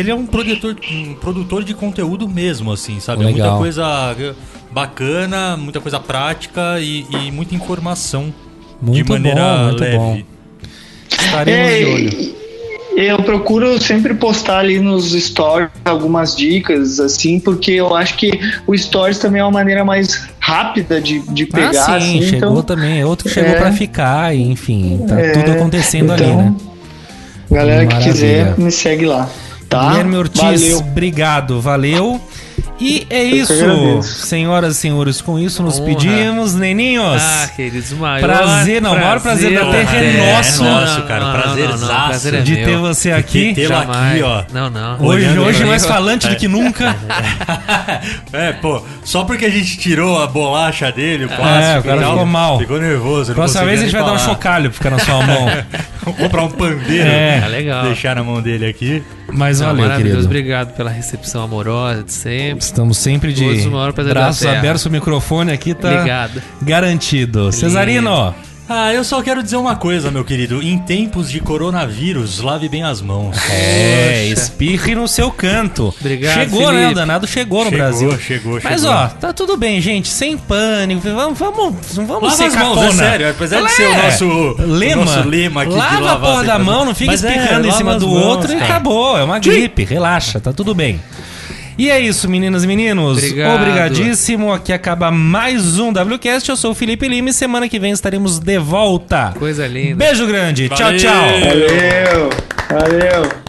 é um produtor de conteúdo mesmo, assim, sabe? Legal. Muita coisa bacana, muita coisa prática e muita informação muito de maneira muito leve. Bom. Estaremos de olho. Eu procuro sempre postar ali nos stories algumas dicas, assim, porque eu acho que o stories também é uma maneira mais rápida de pegar. Sim, assim, chegou então, também. Outro que chegou pra ficar, e, enfim, tá tudo acontecendo então, ali, né? Galera que quiser, me segue lá. Tá? Guilherme Ortiz, valeu. Obrigado, valeu. E é isso, senhoras e senhores, com isso nos pedimos, neninhos. Queridos, maior prazer da Terra é nosso. É nosso, cara, prazerzaço de ter você aqui. De tê-lo aqui, ó. Não. Hoje mais falante do que nunca. Só porque a gente tirou a bolacha dele, o plástico, o cara ficou mal. Ficou nervoso. Próxima vez a gente vai dar um chocalho pra ficar na sua mão. Vou comprar um pandeiro. Legal. Deixar na mão dele aqui. Mas valeu, querido. Obrigado pela recepção amorosa de sempre. Estamos sempre de braços abertos, o microfone aqui tá garantido. Cesarino! Eu só quero dizer uma coisa, meu querido. Em tempos de coronavírus, lave bem as mãos. Espirre no seu canto. Obrigado, chegou, Felipe. né? O danado chegou no Brasil. Chegou. Mas, tá tudo bem, gente. Sem pânico. Vamos ser as mãos, é sério. Apesar de ser o nosso lema aqui lava de lavar a porra da mão, não fica espirrando em cima do outro e acabou. É uma gripe. Relaxa, tá tudo bem. E é isso, meninas e meninos. Obrigadíssimo. Aqui acaba mais um WCast. Eu sou o Felipe Lima e semana que vem estaremos de volta. Coisa linda. Beijo grande. Valeu. Tchau, tchau. Valeu.